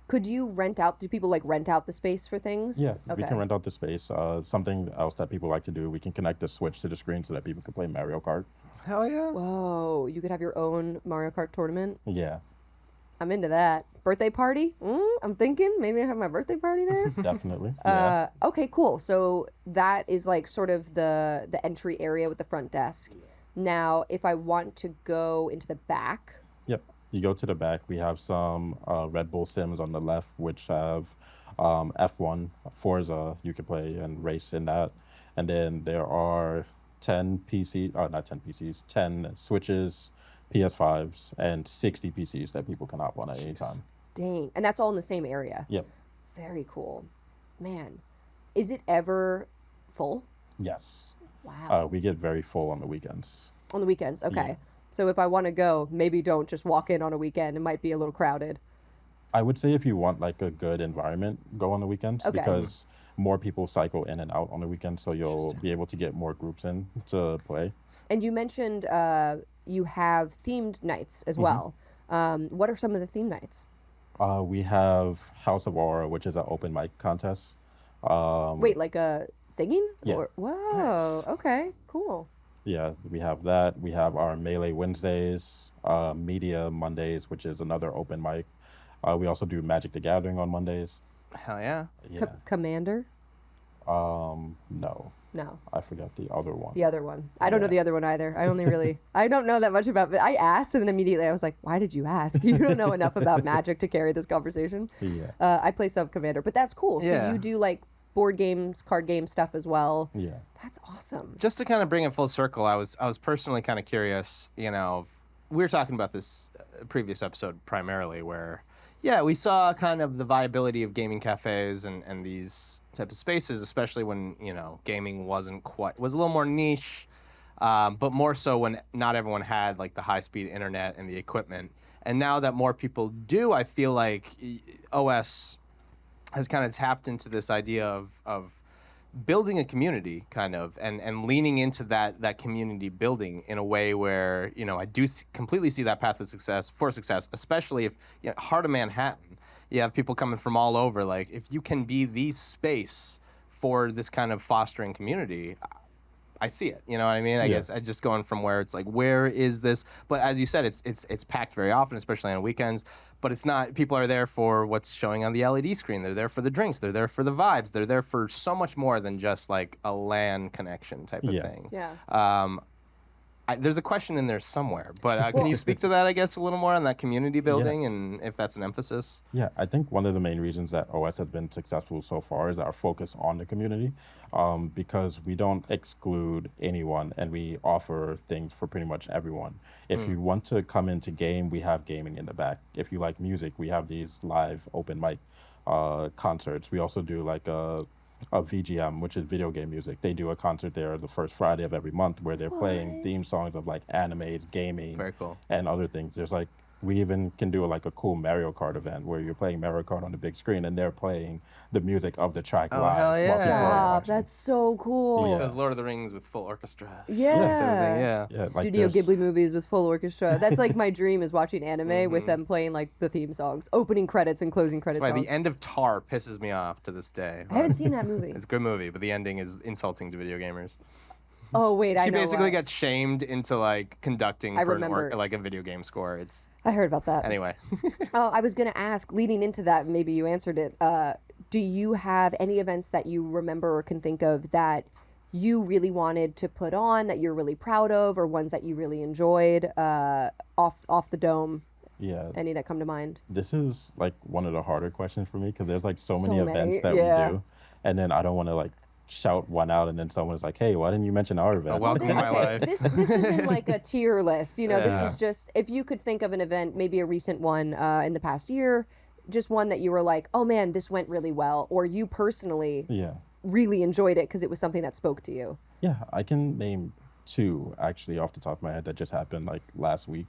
Could you rent out? Do people like rent out the space for things? Yeah, Okay. we can rent out the space. Something else that people like to do, we can connect the Switch to the screen so that people can play Mario Kart. Hell yeah. Whoa, you could have your own Mario Kart tournament. Yeah, I'm into that. Birthday party? I'm thinking maybe I have my birthday party there. definitely. Yeah. Okay, cool. So that is like sort of the entry area with the front desk. Now, if I want to go into the back, Yep. You go to the back. We have some Red Bull Sims on the left, which have F1, Forza. You can play and race in that. And then there are 10 PCs, not 10 PCs, 10 Switches, PS5s, and 60 PCs that people can hop on at any time. dang, and that's all in the same area. Yep. Very cool, man. Is it ever full? Yes. Wow. We get very full on the weekends. On the weekends, okay. Yeah. So if I want to go, maybe don't just walk in on a weekend. It might be a little crowded. I would say if you want like a good environment, go on the weekends Okay. because more people cycle in and out on the weekends, so you'll be able to get more groups in to play. And you mentioned you have themed nights as Mm-hmm. well. What are some of the theme nights? We have House of Aura, which is an open mic contest. Wait, like singing? Yeah. Or, whoa. Nice. Okay. Cool. Yeah, we have that. We have our Melee Wednesdays, Media Mondays, which is another open mic. We also do Magic the Gathering on Mondays. Hell yeah. Yeah. Commander? No, No, I forgot the other one. the other one. I don't know Yeah. the other one either. I only really, I don't know that much about. But I asked, and then immediately I was like, "Why did you ask? You don't know enough about Magic to carry this conversation." Yeah. I play Sub Commander, but that's cool. So Yeah. you do like board games, card game stuff as well. Yeah. That's awesome. Just to kind of bring it full circle, I was personally kind of curious. We were talking about this previous episode primarily, where we saw kind of the viability of gaming cafes and these type of spaces, especially when gaming was a little more niche, but more so when not everyone had like the high speed internet and the equipment. And now that more people do, I feel like OS has kind of tapped into this idea of building a community kind of and leaning into that community building in a way where I do completely see that path of success, especially if heart of Manhattan, you have people coming from all over. Like if you can be the space for this kind of fostering community, I see it. You know what I mean? I guess I just going from where it's like, where is this? But as you said, it's packed very often, especially on weekends. But it's not. People are there for what's showing on the LED screen. They're there for the drinks. They're there for the vibes. They're there for so much more than just like a LAN connection type of thing. Yeah. There's a question in there somewhere, but can you speak to that, I guess, a little more on that community building and if that's an emphasis? Yeah, I think one of the main reasons that OS has been successful so far is our focus on the community, because we don't exclude anyone and we offer things for pretty much everyone. If you want to come into game, we have gaming in the back. If you like music, we have these live open mic concerts. We also do like VGM, which is video game music. They do a concert there the first Friday of every month where they're playing theme songs of like animes, gaming, Very cool. and other things. There's like we even can do like a cool Mario Kart event where you're playing Mario Kart on the big screen and they're playing the music of the track live. hell yeah. while people are Stop, watching. that's so cool. Yeah. Does Lord of the Rings with full orchestra. Yeah. Yeah. Yeah, like Studio there's- Ghibli movies with full orchestra. That's like my dream is watching anime with them playing like the theme songs, opening credits and closing That's credits. why songs. the end of Tar pisses me off to this day. I haven't seen that movie. It's a good movie, but the ending is insulting to video gamers. Oh wait, I She know. basically what. gets shamed into like conducting I for remember. like a video game score. It's I heard about that. anyway. Oh, I was gonna ask, leading into that, maybe you answered it. Do you have any events that you remember or can think of that you really wanted to put on, that you're really proud of, or ones that you really enjoyed off the dome? Yeah, Any that come to mind? this is like one of the harder questions for me because there's like so many So events many, that yeah. we do, and then I don't want to like shout one out and then someone's like, hey, why didn't you mention our event? welcome to my life. This isn't like a tier list. You know, Yeah. this is just if you could think of an event, maybe a recent one in the past year, just one that you were like, oh man, this went really well, or you personally Yeah. really enjoyed it because it was something that spoke to you. Yeah, I can name two actually off the top of my head that just happened like last week.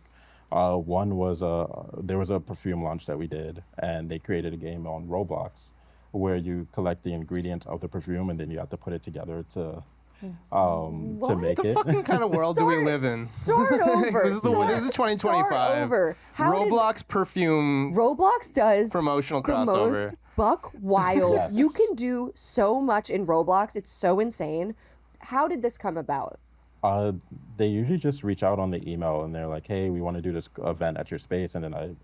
One was there was a perfume launch that we did, and they created a game on Roblox where you collect the ingredients of the perfume and then you have to put it together to make The it. fucking kind of world do we Start- live in? Start over. This is 2025. Start over. How did- Roblox perfume Roblox does promotional the crossover. most buck wild. Yes. You can do so much in Roblox. It's so insane. How did this come about? They usually just reach out on the email and they're like, hey, we want to do this event at your space. And then I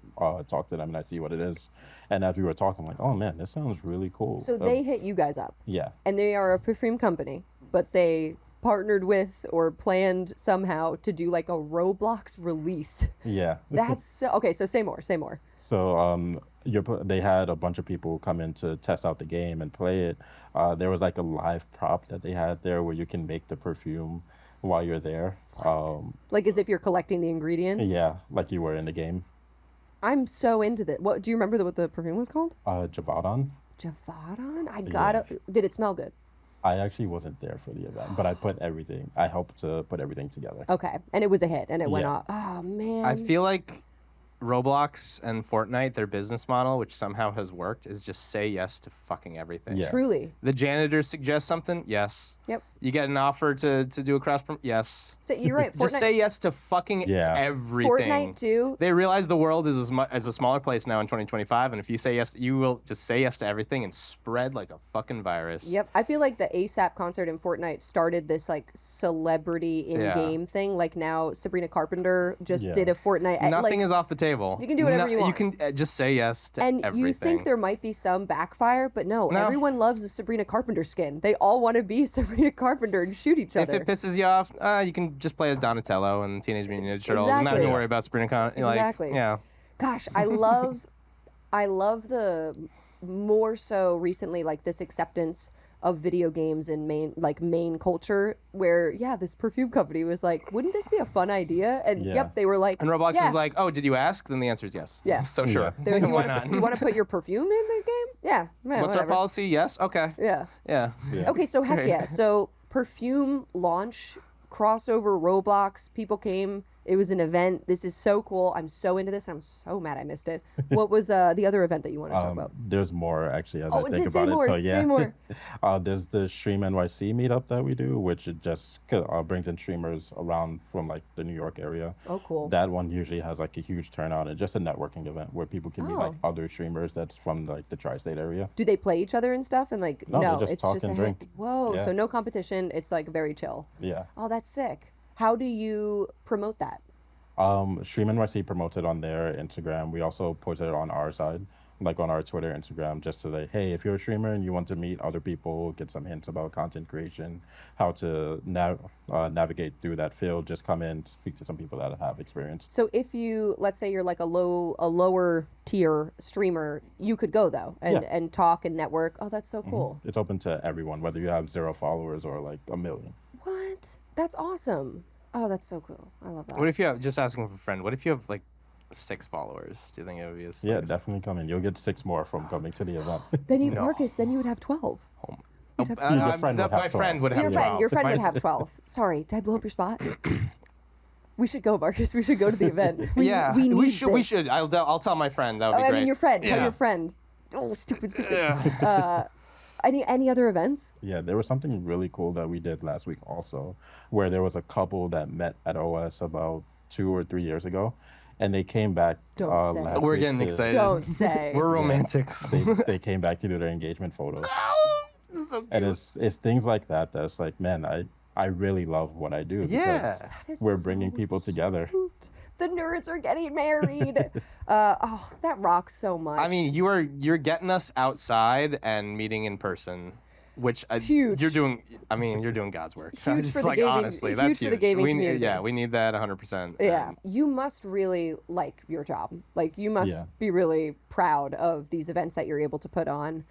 talk to them and I see what it is. And as we were talking, I'm like, oh man, this sounds really cool. So they hit you guys up, Yeah. and they are a perfume company, but they partnered with or planned somehow to do like a Roblox release. Yeah. That's so, okay. So say more. Say more. So they had a bunch of people come in to test out the game and play it. There was like a live prop that they had there where you can make the perfume while you're there. Like as if you're collecting the ingredients. Yeah, like you were in the game. I'm so into this. What do you remember what the perfume was called? Javadon. Javadon. I gotta. Did it smell good? I actually wasn't there for the event, but I helped to put everything together. Okay, and it was a hit, and it went Yeah. off. Oh man. I feel like Roblox and Fortnite, their business model, which somehow has worked, is just say yes to fucking everything. Yeah. Truly. The janitor suggests something, yes. Yep. You get an offer to do a cross promotion, yes. So you're right. Just say yes to fucking Yeah. everything. Fortnite too. They realize the world is as a smaller place now in 2025, and if you say yes, you will just say yes to everything and spread like a fucking virus. Yep. I feel like the ASAP concert in Fortnite started this like celebrity in-game thing. Like now Sabrina Carpenter just Yeah. did a Fortnite. Nothing like, is off the table. You can do whatever you want. You can just say yes to and everything. you think there might be some backfire, but no, No. everyone loves the Sabrina Carpenter skin. They all want to be Sabrina Carpenter and shoot each If other. it pisses you off, you can just play as Donatello and Teenage Mutant Ninja Turtles and not Exactly. even worry about Sabrina Carpenter. Like, Exactly. yeah. Gosh, I love the more so recently like this acceptance of video games in main culture where this perfume company was like, wouldn't this be a fun idea? And Yeah. yep, they were like, And Roblox yeah. was like, oh, did you ask? Then the answer is yes. Yeah. So sure. They're like, Why not? you want to put your perfume in the game? Yeah. What's our whatever. policy? Yes. Okay. Yeah. Yeah. Yeah. Okay, so heck yeah. So perfume launch, crossover Roblox, people came. It was an event. This is so cool. I'm so into this. I'm so mad I missed it. What was the other event that you want to talk about? There's more actually as Oh, I think just say about more, it. So yeah, say more. There's the Stream NYC meetup that we do, which it just brings in streamers around from like the New York area. Oh, cool. That one usually has like a huge turnout and just a networking event where people can meet like Oh. other streamers that's from like the tri-state area. Do they play each other and stuff? And like, No, they just it's talk just and a drink. Whoa, Yeah. so no competition. It's like very chill. Yeah. Oh, that's sick. How do you promote that? Stream NYC promotes it on their Instagram. We also post it on our side, like on our Twitter, Instagram, just to like, hey, if you're a streamer and you want to meet other people, get some hints about content creation, how to navigate through that field, just come in, speak to some people that have experience. So if you, let's say you're like a lower tier streamer, you could go though and, Yeah. and talk and network. Oh, that's so cool. It's open to everyone, whether you have 0 followers or like 1 million. What? That's awesome. Oh, that's so cool. I love that. What if you have, just asking for a friend, what if you have like 6 followers? Do you think it would be a 6? Yeah, definitely come in. You'll get 6 more from coming to the event. Then you, No. Marcus, then you would have 12. You'd have Your friend would have my 12. friend would have Your 12. friend, your friend would have 12. Sorry, did I blow up your spot? We should go, Marcus. We should go to the event. We need we should. We this. should. I'll tell my friend. That would Oh, be I great. mean, your friend. Tell Yeah. your friend. Oh, stupid. Yeah. Any other events? Yeah, there was something really cool that we did last week also, where there was a couple that met at OS about 2 or 3 years ago, and they came back Don't say. last We're week getting to- excited. Don't say. We're romantics. They came back to do their engagement photos. This is so cute. And it's things like that that's like, man, I really love what I do. Yeah. Because That is we're so bringing people together. cute. The nerds are getting married. That rocks so much. I mean, you're getting us outside and meeting in person, which Huge. You're doing. I mean, you're doing God's work. Huge Just for the like gaming- honestly, huge that's for the huge. gaming we community. yeah, we need that 100%. yeah, you must really like your job. Like, you must Yeah. be really proud of these events that you're able to put on.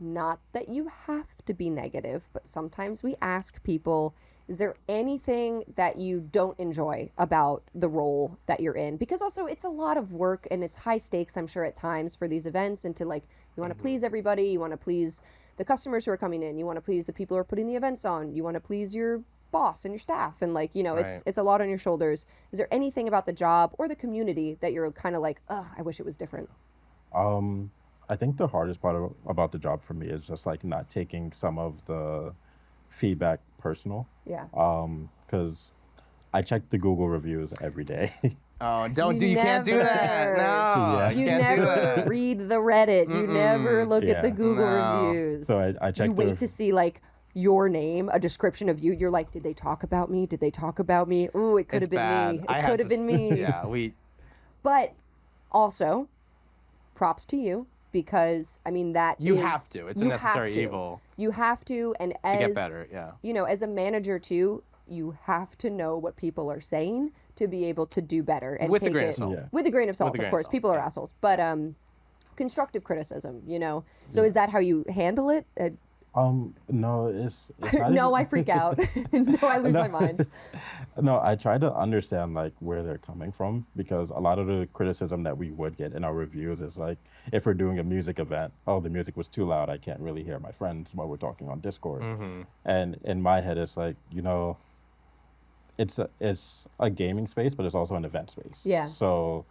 Not that you have to be negative, but sometimes we ask people, is there anything that you don't enjoy about the role that you're in? Because also it's a lot of work and it's high stakes, I'm sure, at times for these events, and to like, you want to please everybody, you want to please the customers who are coming in, you want to please the people who are putting the events on, you want to please your boss and your staff, and like, you know, Right. it's a lot on your shoulders. Is there anything about the job or the community that you're kind of like, ugh, I wish it was different? I think the hardest part about the job for me is just like not taking some of the feedback personal. Yeah. Because I check the Google reviews every day. Oh, don't You do. You can't do that. never- No, Yeah. You you can't do never that. read the Reddit. You never look at the Yeah. Google No. reviews. So I check You the wait to see like your name, a description of you. You're like, did they talk about me? Did they talk about me? Ooh, it could It's have been bad. me. I It had could have to been me. Yeah, we. But also, props to you, because I mean that You is- have to. It's a you have necessary to. evil You have to, and as to get better. Yeah. you know, as a manager too, you have to know what people are saying to be able to do better and With a take grain it of salt. Yeah. with a grain of salt. grain Of of course, salt, people are yeah. assholes, but constructive criticism. You know, so is that how you handle it? No, it's not No, even- I freak out. No, I lose my mind. No, I try to understand like where they're coming from, because a lot of the criticism that we would get in our reviews is like, if we're doing a music event, oh, the music was too loud, I can't really hear my friends while we're talking on Discord. And in my head, it's like, you know, it's a gaming space, but it's also an event space. Yeah. So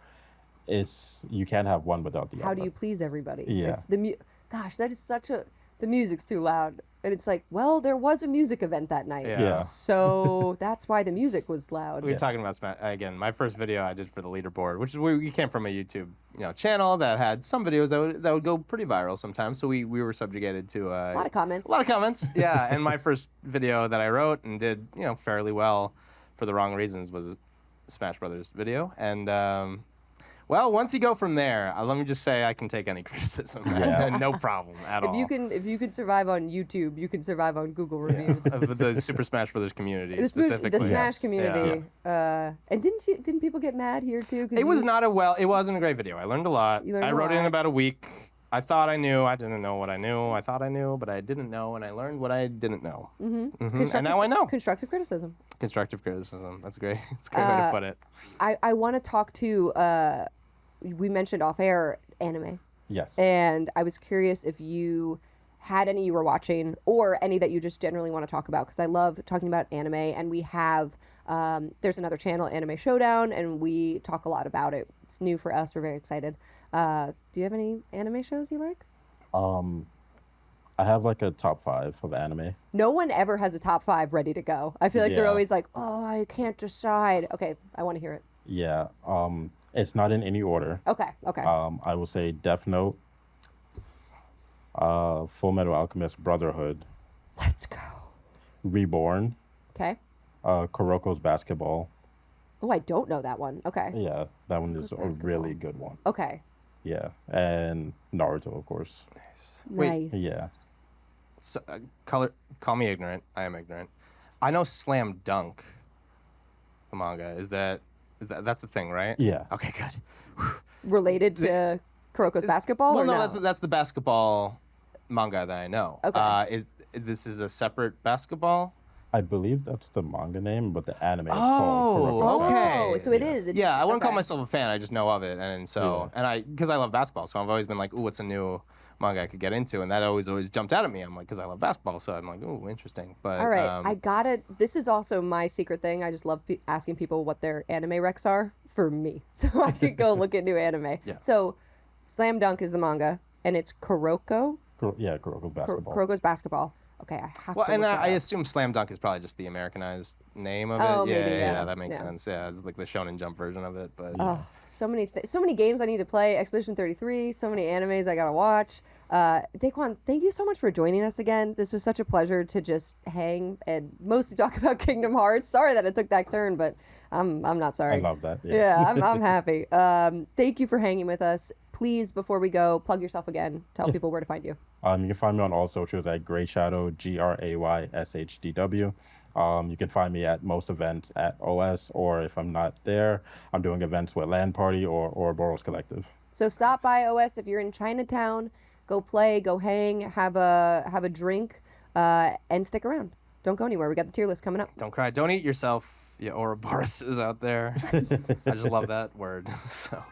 you can't have one without the other. How do you please everybody? Yeah. It's gosh, that is such a the music's too loud. And it's like, well, there was a music event that night. Yeah. Yeah. So that's why the music was loud. We were talking about again. My first video I did for the leaderboard, which is we came from a YouTube channel that had some videos that would go pretty viral sometimes. So we were subjugated to A lot of comments. A lot of comments, yeah. And my first video that I wrote and did fairly well for the wrong reasons was a Smash Brothers video. And well, once you go from there, let me just say I can take any criticism, Yeah. no problem at all. If you can survive on YouTube, you can survive on Google reviews. Of the Super Smash Brothers community The specifically. Smash Yes. community. And didn't people get mad here too? 'Cause It was you- not it wasn't a great video. I learned a lot. You learned I a wrote it in lot. about a week. I thought I knew. I didn't know what I knew. I thought I knew, but I didn't know, and I learned what I didn't know. Mm-hmm. And now I know. Constructive criticism. Constructive criticism. That's great. It's a great way to put it. I want to talk to. We mentioned off air anime, Yes. and I was curious if you had any you were watching or any that you just generally want to talk about, because I love talking about anime, and we have. There's another channel, Anime Showdown, and we talk a lot about it. It's new for us. We're very excited. Do you have any anime shows you like? I have like a top 5 of anime. No one ever has a top 5 ready to go. I feel like they're Yeah. always like, oh, I can't decide. Okay, I want to hear it. Yeah. It's not in any order. Okay. I will say Death Note, Full Metal Alchemist Brotherhood, Let's go. Reborn, Okay. Kuroko's Basketball. Oh, I don't know that one. Okay. Yeah, that one is a Basketball. really good one. Okay. Yeah, and Naruto, of course. Wait. Nice. Yeah. So, call me ignorant. I am ignorant. I know Slam Dunk, the manga. Is that's the thing, right? Yeah. Okay, good. Related to Kuroko's basketball? Well, or no, no, that's the basketball manga that I know. Okay. This is a separate basketball I believe that's the manga name, but the anime is Oh, called Kuroko. okay. Oh, so it is. It's Yeah, I wouldn't call okay. myself a fan. I just know of it, and so because I love basketball, so I've always been like, ooh, what's a new manga I could get into, and that always jumped out at me. I'm like, because I love basketball, so I'm like, ooh, interesting. But All right, I gotta. This is also my secret thing. I just love asking people what their anime recs are for me, so I could go look at new anime. Yeah. So, Slam Dunk is the manga, and it's Kuroko. Kuroko basketball. Kuroko's basketball. Okay, I have well, to. and look I that up. assume Slam Dunk is probably just the Americanized name of it. Oh, yeah, maybe, yeah. that makes Yeah. sense. Yeah, it's like the Shonen Jump version of it. But So many games I need to play. Expedition 33. So many animes I gotta watch. Daquan, thank you so much for joining us again. This was such a pleasure to just hang and mostly talk about Kingdom Hearts. Sorry that it took that turn, but I'm not sorry. I love that. Yeah, I'm happy. Thank you for hanging with us. Please, before we go, plug yourself again. Tell people where to find you. You can find me on all socials at Gray Shadow, GRAYSHDW. You can find me at most events at OS, or if I'm not there, I'm doing events with Land Party or Boros Collective. So stop by OS if you're in Chinatown. Go play, go hang, have a drink, and stick around. Don't go anywhere. We got the tier list coming up. don't cry. Don't eat yourself. Yeah, Ouroboros is out there. I just love that word. So.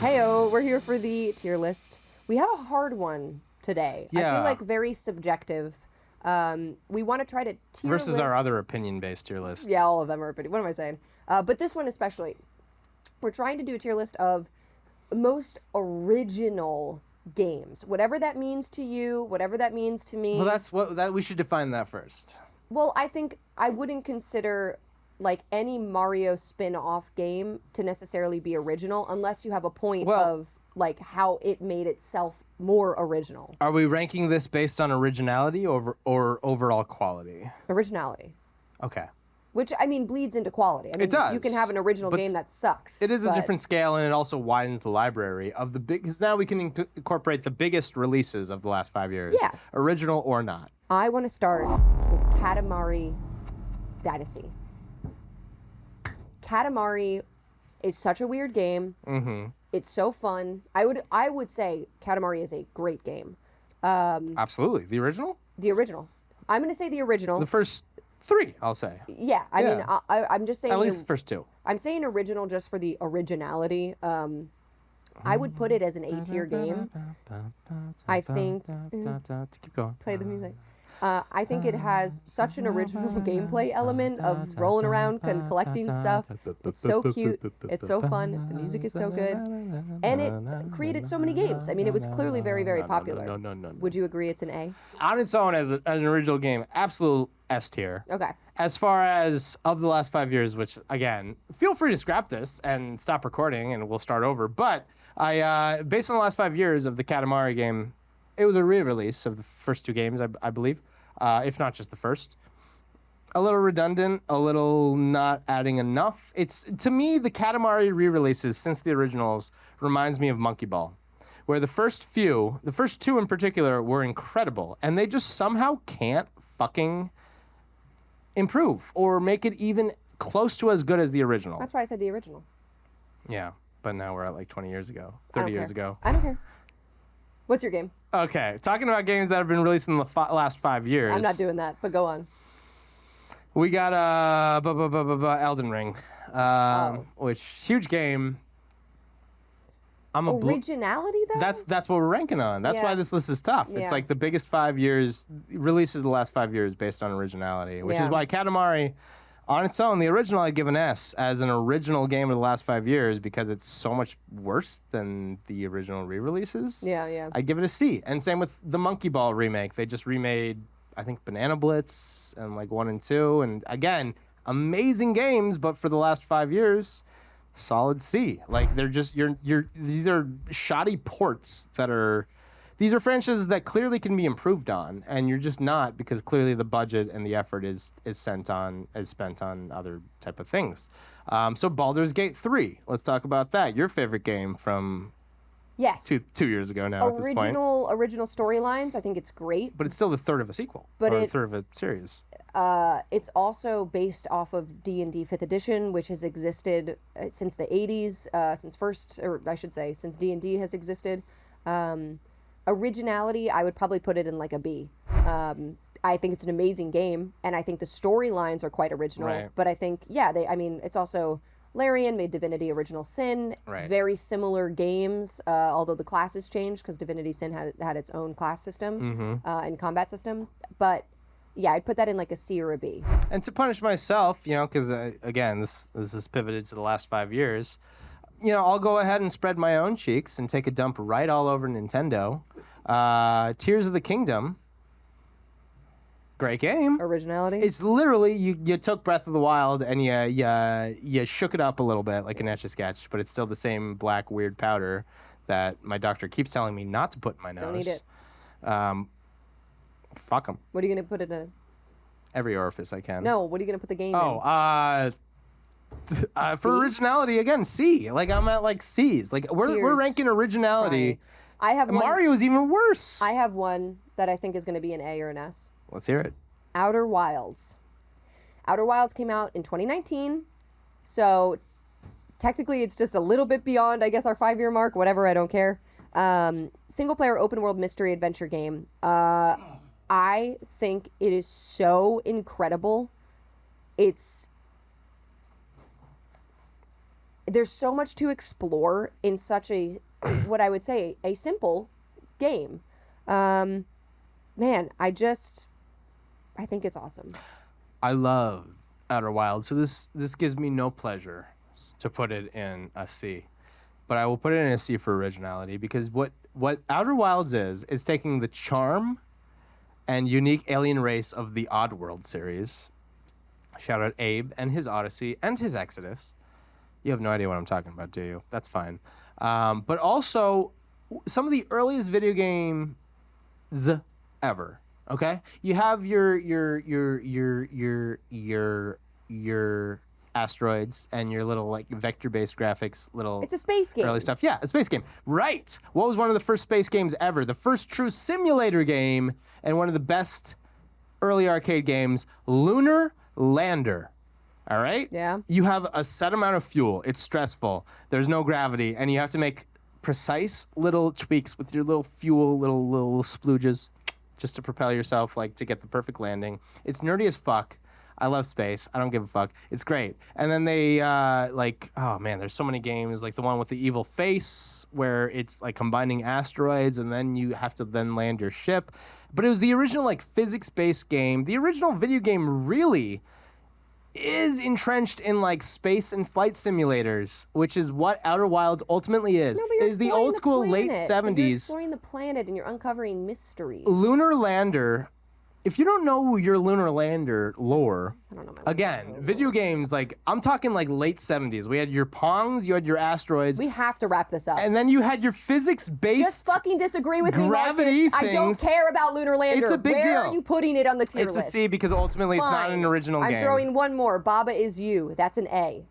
Heyo, we're here for the tier list. We have a hard one today. I Yeah. feel like very subjective. We want to try to tier Versus our list- other opinion-based tier lists. Yeah, all of them are pretty. What am I saying? But this one especially. We're trying to do a tier list of most original games. Whatever that means to you, whatever that means to me. Well, that's what that we should define that first. Well, I think I wouldn't consider like any Mario spin-off game to necessarily be original unless you have a point Well- of like how it made itself more original. Are we ranking this based on originality or overall quality? Originality. Okay. Which, I mean, bleeds into quality. I mean, It does, you can have an original but game that sucks. It is a but- different scale, and it also widens the library of the big. Because now we can incorporate the biggest releases of the last 5 years, Yeah. original or not. I want to start with Katamari Dynasty. Katamari is such a weird game. Mm-hmm. It's so fun. I would say Katamari is a great game. Absolutely, the original, The original. I'm going to say the original. the first 3, I'll say. Yeah, I mean, Yeah. I'm just saying. At least the first 2. I'm saying original just for the originality. I would put it as an A tier game. I think. Keep going. Play the music. I think it has such an original gameplay element of rolling around and collecting stuff. It's so cute. It's so fun. The music is so good. And it created so many games. I mean, it was clearly very, very popular. No. Would you agree it's an A? On its own, as an original game, absolute S tier. Okay. As far as of the last 5 years, which again, feel free to scrap this and stop recording, and we'll start over. But I, based on the last 5 years of the Katamari game, it was a re-release of the first 2 games, I believe, if not just the first. A little redundant, a little not adding enough. It's to me the Katamari re-releases since the originals reminds me of Monkey Ball, where the first 2 in particular, were incredible, and they just somehow can't fucking improve or make it even close to as good as the original. That's why I said the original. Yeah, but now we're at like 20 years ago, I don't 30 years care. ago. I don't care. What's your game? Okay, talking about games that have been released in the last 5 years. I'm not doing that, but go on. We got Elden Ring, which huge game. I'm a Originality, though? That's what we're ranking on. That's why Yeah. this list is tough. Yeah. It's like the biggest 5 years releases of the last 5 years based on originality, which Yeah. is why Katamari, on its own, the original I'd give an S as an original game of the last 5 years because it's so much worse than the original re-releases. Yeah. I'd give it a C. And same with the Monkey Ball remake. They just remade, I think, Banana Blitz and like 1 and 2. And again, amazing games, but for the last 5 years, solid C. Like they're just these are shoddy ports that are. These are franchises that clearly can be improved on, and you're just not because clearly the budget and the effort is spent on other type of things. So Baldur's Gate 3. Let's talk about that. Your favorite game from Yes. 2 years ago now at this point. Original storylines. I think it's great. But it's still the third of a sequel, But or a it- third of a series. It's also based off of D&D 5th edition, which has existed since the 80s, since D&D has existed. Originality, I would probably put it in like a B. I think it's an amazing game, and I think the storylines are quite original. Right. But I think, it's also Larian made Divinity Original Sin. Right. Very similar games, although the classes changed because Divinity Sin had its own class system and combat system. But yeah, I'd put that in like a C or a B. And to punish myself, because again, this is pivoted to the last 5 years. I'll go ahead and spread my own cheeks and take a dump right all over Nintendo. Tears of the Kingdom. Great game. Originality. It's literally you took Breath of the Wild and you shook it up a little bit like an Etch-a-Sketch, but it's still the same black weird powder that my doctor keeps telling me not to put in my nose. Don't eat it. Fuck them. What are you gonna put in a? Every orifice I can. No. What are you gonna put the game in? For originality again, C. Like I'm at like C's. Like we're Tears. ranking originality. Right. I have one. Mario's even worse. I have one that I think is going to be an A or an S. Let's hear it. Outer Wilds. Outer Wilds came out in 2019, so technically it's just a little bit beyond, I guess, our 5-year mark. Whatever, I don't care. Single player open world mystery adventure game. I think it is so incredible. There's so much to explore in such a, what I would say, a simple game. Man, I think it's awesome. I love Outer Wilds, so this gives me no pleasure to put it in a C. But I will put it in a C for originality because what Outer Wilds is taking the charm and unique alien race of the Oddworld series. Shout out Abe and his Odyssey and his Exodus. You have no idea what I'm talking about, do you? That's fine. But also some of the earliest video games ever. Okay, you have your asteroids and your little like vector-based graphics, little. It's a space game. Early stuff, yeah, a space game. Right. What was one of the first space games ever? The first true simulator game and one of the best early arcade games, Lunar Lander. All right? Yeah. You have a set amount of fuel. It's stressful. There's no gravity, and you have to make precise little tweaks with your little fuel, little splooges, just to propel yourself, like to get the perfect landing. It's nerdy as fuck. I love space. I don't give a fuck. It's great. And then they oh man, there's so many games, like the one with the evil face, where it's like combining asteroids, and then you have to then land your ship. But it was the original like physics-based game. The original video game really is entrenched in like space and flight simulators, which is what Outer Wilds ultimately is. No, but you're It is the exploring old school late planet. 70s. You're exploring the planet and you're uncovering mysteries. Lunar Lander. If you don't know your Lunar Lander lore, I don't know my again, video games, like, I'm talking like late 70s. We had your Pongs, you had your asteroids, We have to wrap this up. and then you had your physics-based Just fucking disagree with me, gravity Marcus. I don't things. care about Lunar Lander. It's a big Where deal. are you putting it on the tier It's a list? C because ultimately it's not Fine. an original I'm game. throwing one more. Baba Is You. That's an A.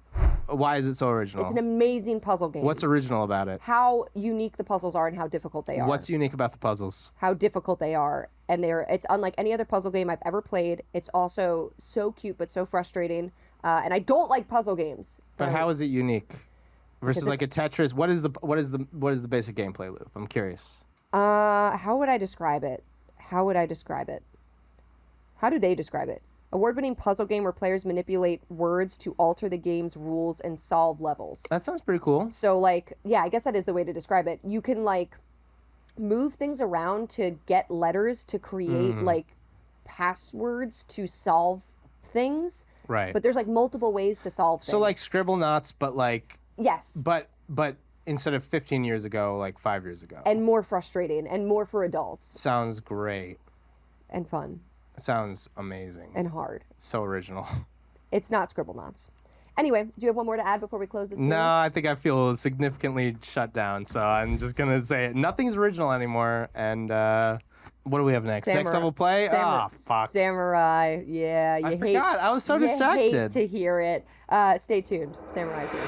Why is it so original? It's an amazing puzzle game. What's original about it? How unique the puzzles are and how difficult they are. What's unique about the puzzles? How difficult they are. And it's unlike any other puzzle game I've ever played. It's also so cute but so frustrating. And I don't like puzzle games. But how is it unique versus Because like a Tetris? What is the basic gameplay loop? I'm curious. How would I describe it? How do they describe it? Award-winning puzzle game where players manipulate words to alter the game's rules and solve levels. That sounds pretty cool. So, like, yeah, I guess that is the way to describe it. You can, like, move things around to get letters to create, like, passwords to solve things. Right. But there's, like, multiple ways to solve things. So like Scribblenauts, but like Yes. but instead of 15 years ago, like 5 years ago. And more frustrating and more for adults Sounds great. and fun Sounds amazing. and hard. So original. It's not Scribblenauts. Anyway, do you have one more to add before we close this tier No, list? I think I feel significantly shut down, so I'm just gonna say it. Nothing's original anymore. And what do we have next? Next level play? Fuck. Samurai. Yeah, you I hate. forgot. I was so you distracted. hate to hear it. Stay tuned. Samurai's here.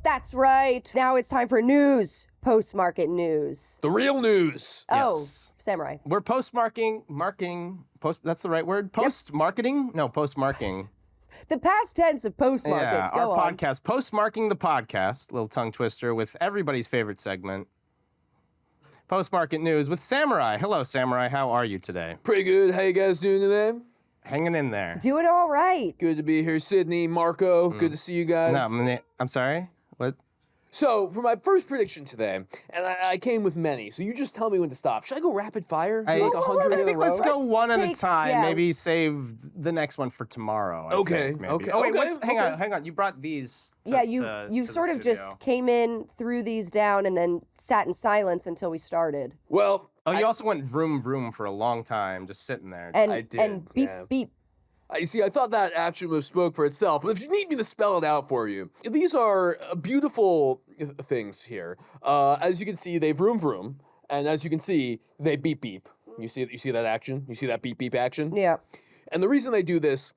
That's right. Now it's time for news. Post-market news. The real news. Oh, Yes. Samurai. We're marketing, that's the right word? Post-marketing? No, post-marketing. The past tense of postmarket. Yeah, Go our on. podcast, Postmarking the Podcast, little tongue twister with everybody's favorite segment, Postmarket News with Samurai. Hello, Samurai. How are you today? Pretty good. How you guys doing today? Hanging in there. Doing all right. Good to be here, Sydney, Marco. Good to see you guys. No, I'm sorry? What? So, for my first prediction today, and I came with many, so you just tell me when to stop. Should I go rapid fire? Do like 100 in a row? Let's go one at a take- time. yeah. Maybe save the next one for tomorrow. I Okay, think, maybe. okay, Oh, wait, okay, hang on. You brought these to, Yeah, to you the sort of studio. just came in, threw these down, and then sat in silence until we started. Well, Oh, you also went vroom vroom for a long time, just sitting there. And I did, and beep yeah. beep. you see, I thought that action move spoke for itself, but if you need me to spell it out for you, these are beautiful things here. As you can see, they vroom vroom, and as you can see, they beep beep. You see that action? You see that beep beep action? Yeah. And the reason they do this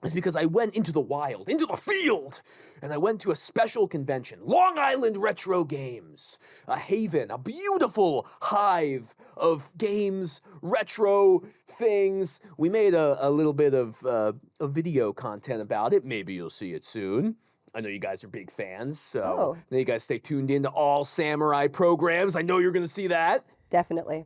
is because I went into the wild, into the field, and I went to a special convention, Long Island Retro Games, a haven, a beautiful hive of games, retro things. We made a little bit of video content about it. Maybe you'll see it soon. I know you guys are big fans, so now you guys stay tuned in to all Samurai programs. I know you're going to see that. Definitely.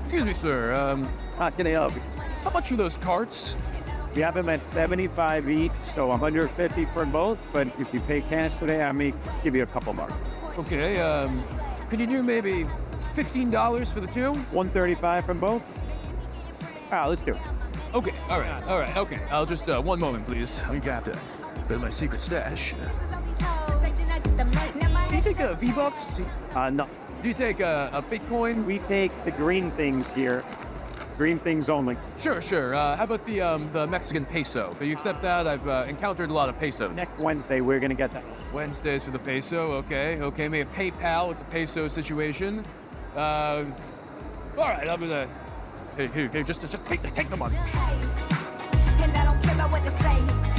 Excuse me, sir. How can I help you? How much are those carts? We have them at 75 each, so 150 for both. But if you pay cash today, I may give you a couple more. Okay, could you do maybe $15 for the two? 135 from both. Let's do it. Okay, all right, okay. I'll just, one moment, please. I got a bit of my secret stash. Do you take a V-Bucks? No, Do you take a Bitcoin? we take the green things here. Green things only. Sure. How about the Mexican peso? Do you accept that? I've encountered a lot of pesos. Next Wednesday, we're gonna get that. Wednesdays for the peso, okay. Maybe PayPal with the peso situation. All right, I'm gonna... Here, just take the money. And I don't care about what they say.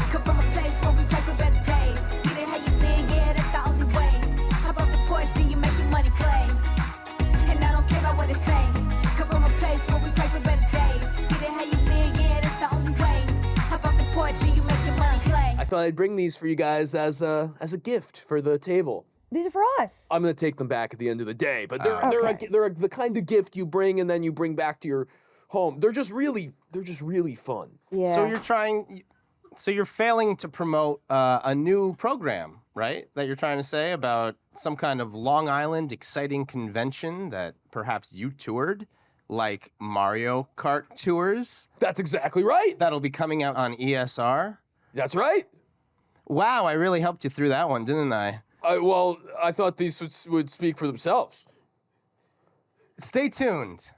Come from a place where we pray for better days. Get it how you live, yeah, that's the only way. How about the porch, then you make your money play. And I don't care about what they say. Come from a place where we pray for better days. Get it how you live, yeah, that's the only way. How about the porch, then you make your money play. I thought I'd bring these for you guys as a gift for the table. These are for us. I'm gonna take them back at the end of the day, but they're the kind of gift you bring and then you bring back to your home. They're just really fun. Yeah. So you're failing to promote a new program, right? That you're trying to say about some kind of Long Island exciting convention that perhaps you toured, like Mario Kart tours. That's exactly right. That'll be coming out on ESR. That's right. Wow, I really helped you through that one, didn't I? I thought these would speak for themselves. Stay tuned.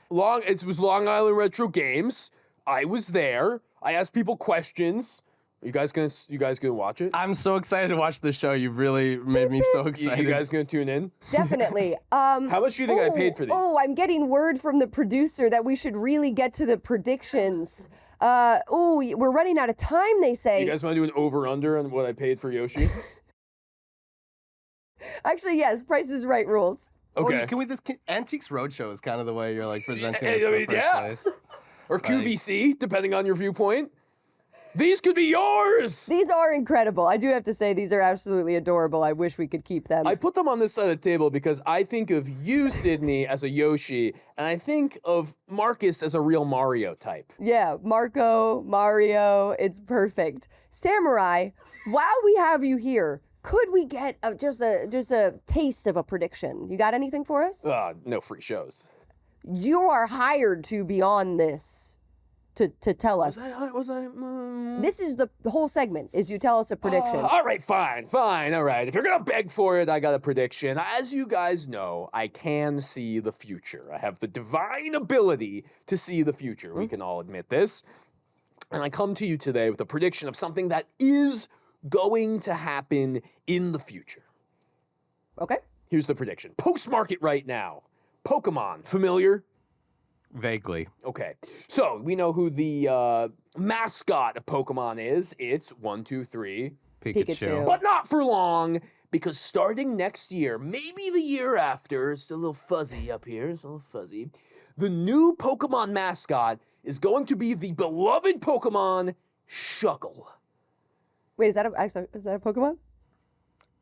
It was Long Island Retro Games. I was there. I asked people questions. You guys gonna watch it? I'm so excited to watch the show. You've really made me so excited. You guys gonna tune in? Definitely. How much do you think I paid for these? Oh, I'm getting word from the producer that we should really get to the predictions. We're running out of time, they say. You guys want to do an over/under on what I paid for Yoshi? Actually, yes, Price is Right rules. Okay. Antiques Roadshow is kind of the way you're like presenting I this in mean, the first yeah. place. Or QVC, depending on your viewpoint. These could be yours. These are incredible. I do have to say, these are absolutely adorable. I wish we could keep them. I put them on this side of the table because I think of you, Sydney, as a Yoshi, and I think of Marcus as a real Mario type. Yeah, Marco, Mario, it's perfect. Samurai, while we have you here, could we get just a taste of a prediction? You got anything for us? No free shows. You are hired to be on this to tell us. Was I? This is the whole segment, is you tell us a prediction. All right, fine, all right. If you're gonna beg for it, I got a prediction. As you guys know, I can see the future. I have the divine ability to see the future. We can all admit this. And I come to you today with a prediction of something that is going to happen in the future. Okay. Here's the prediction. Postmark it right now. Pokemon, familiar? Vaguely. Okay, so we know who the mascot of Pokemon is. It's 1, 2, 3. Pikachu. But not for long, because starting next year, maybe the year after, it's a little fuzzy up here, it's a little fuzzy, the new Pokemon mascot is going to be the beloved Pokemon Shuckle. Wait, is that a Pokemon?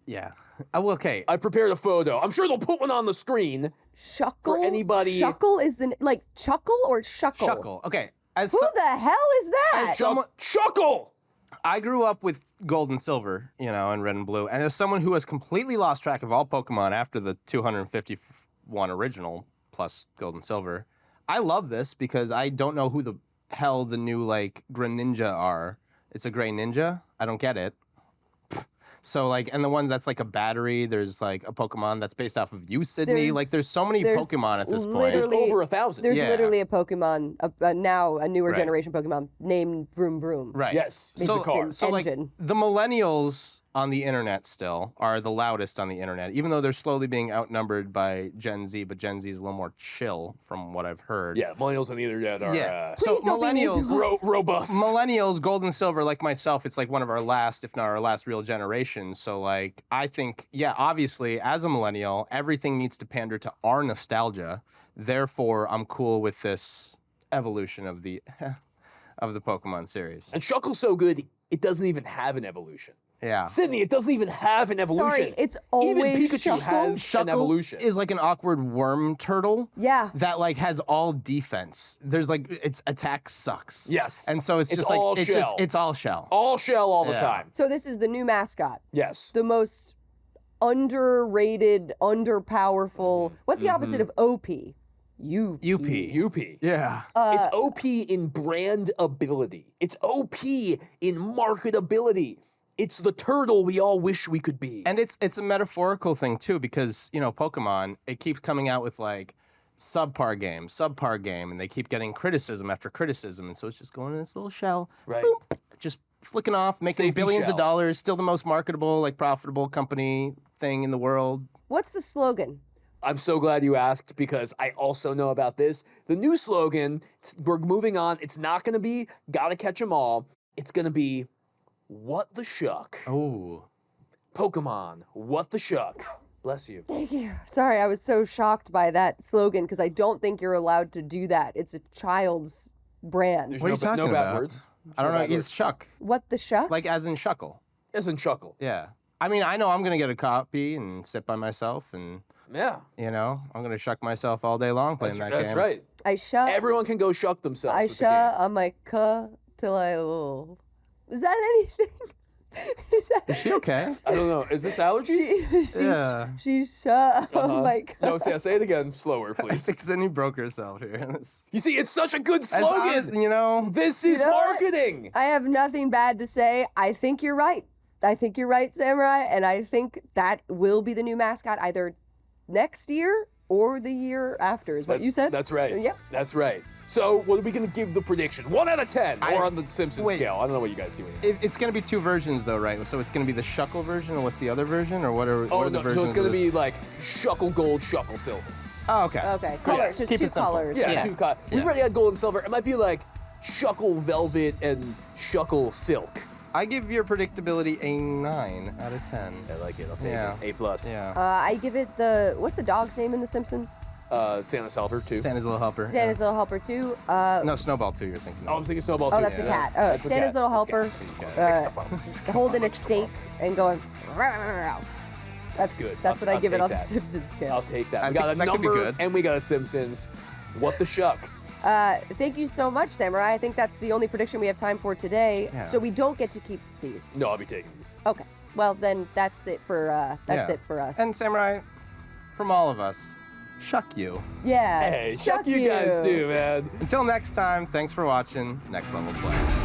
Yeah. Oh, okay. I prepared a photo. I'm sure they'll put one on the screen. Shuckle? For anybody- Shuckle is like Chuckle or Shuckle? Shuckle. Okay. As Who the hell is that? Shuckle! I grew up with Gold and Silver, and Red and Blue, and as someone who has completely lost track of all Pokemon after the 251 original plus Gold and Silver, I love this because I don't know who the hell the new Greninja are. It's a Gray Ninja. I don't get it. So and the ones that's like a battery, there's like a Pokemon that's based off of you, Sydney. There's so many Pokemon at this point. There's over 1,000. There's Yeah. literally a Pokemon, now a newer Right. generation Pokemon named Vroom Vroom. Right. Yes, it's So, a car. so Engine. the millennials on the internet still are the loudest on the internet, even though they're slowly being outnumbered by Gen Z, but Gen Z is a little more chill from what I've heard. Yeah, millennials on the internet are So Please don't be mean to millennials, robust. millennials, Gold and Silver, like myself, it's like one of our last, if not our last real generation. So I think, obviously as a millennial, everything needs to pander to our nostalgia. Therefore, I'm cool with this evolution of the Pokemon series. And Shuckle's so good, it doesn't even have an evolution. Yeah. Sydney, it doesn't even have an evolution. Sorry, it's always Even Pikachu Shuckle? has an evolution. Is like an awkward worm turtle. Yeah. That has all defense. There's its attack sucks. Yes. And so it's just all shell. it's all shell. all shell all the Yeah. time. So this is the new mascot. Yes. The most underrated, underpowerful. What's the opposite of OP? UP. UP. Yeah. It's OP in brand ability. It's OP in marketability. It's the turtle we all wish we could be. And it's a metaphorical thing too, because Pokemon, it keeps coming out with subpar game, and they keep getting criticism after criticism, and so it's just going in this little shell, Right. boom, just flicking off, making Safety billions shell. of dollars, still the most marketable, profitable company thing in the world. What's the slogan? I'm so glad you asked because I also know about this. The new slogan, we're moving on. It's not going to be gotta catch 'em all. It's going to be what the shuck. Oh. Pokemon, what the shuck. Bless you. Thank you. Sorry, I was so shocked by that slogan because I don't think you're allowed to do that. It's a child's brand. There's What are you talking no bad about? words. I don't No know. bad He's words. Shuck, What the shuck? as in Shuckle. Isn't Shuckle. Yeah. I mean, I know I'm gonna get a copy and sit by myself, and Yeah. I'm gonna shuck myself all day long playing that That's game. right. I shut. Everyone can go shuck themselves. I with the shut game. on my cuh till I love. Is that anything? Is that? Is she okay? I don't know. Is this allergies? She shut on my cuh. No, say it again slower, I please. think Sydney broke herself here. You see, it's such a good As slogan. honest, This is know what? marketing. I have nothing bad to say. I think you're right. I think you're right, Samurai, and I think that will be the new mascot either next year or the year after, is what you said? That's right. Yep. That's right. So, what are we going to give the prediction? 1 out of 10, or on the Simpsons wait. scale. I don't know what you guys do. It's going to be 2 versions, though, right? So it's going to be the Shuckle version, and what's the other version, or what are Oh, the no. versions? So it's going of to be this? like Shuckle Gold, Shuckle Silver. Oh, okay. Okay, colors, just keep two it simple. colors. Yeah, Yeah. 2 colors. We've already had Gold and Silver. It might be like Shuckle Velvet and Shuckle Silk. I give your predictability a 9 out of 10. I like it. I'll take Yeah. it. A+. Yeah. I give it what's the dog's name in The Simpsons? Santa's Helper, too. Santa's Little Helper. Santa's Little Helper 2. No, Snowball 2 you're thinking Oh, I'm of. thinking Snowball, too. Oh, that's the cat. Oh, That's the Santa's cat. Little That's the Helper, cat. holding a steak and going. That's good. That's what I I'll give it take on the that. Simpsons scale. I'll take that. I We got a think that could be number, good. and we got a Simpsons. What the shuck? Thank you so much, Samurai. I think that's the only prediction we have time for today. Yeah. So we don't get to keep these. No, I'll be taking these. Okay. Well, then that's it for Yeah. it for us. And Samurai, from all of us, shuck you. yeah. Hey, shuck you guys too, man. Until next time, thanks for watching Next Level Play.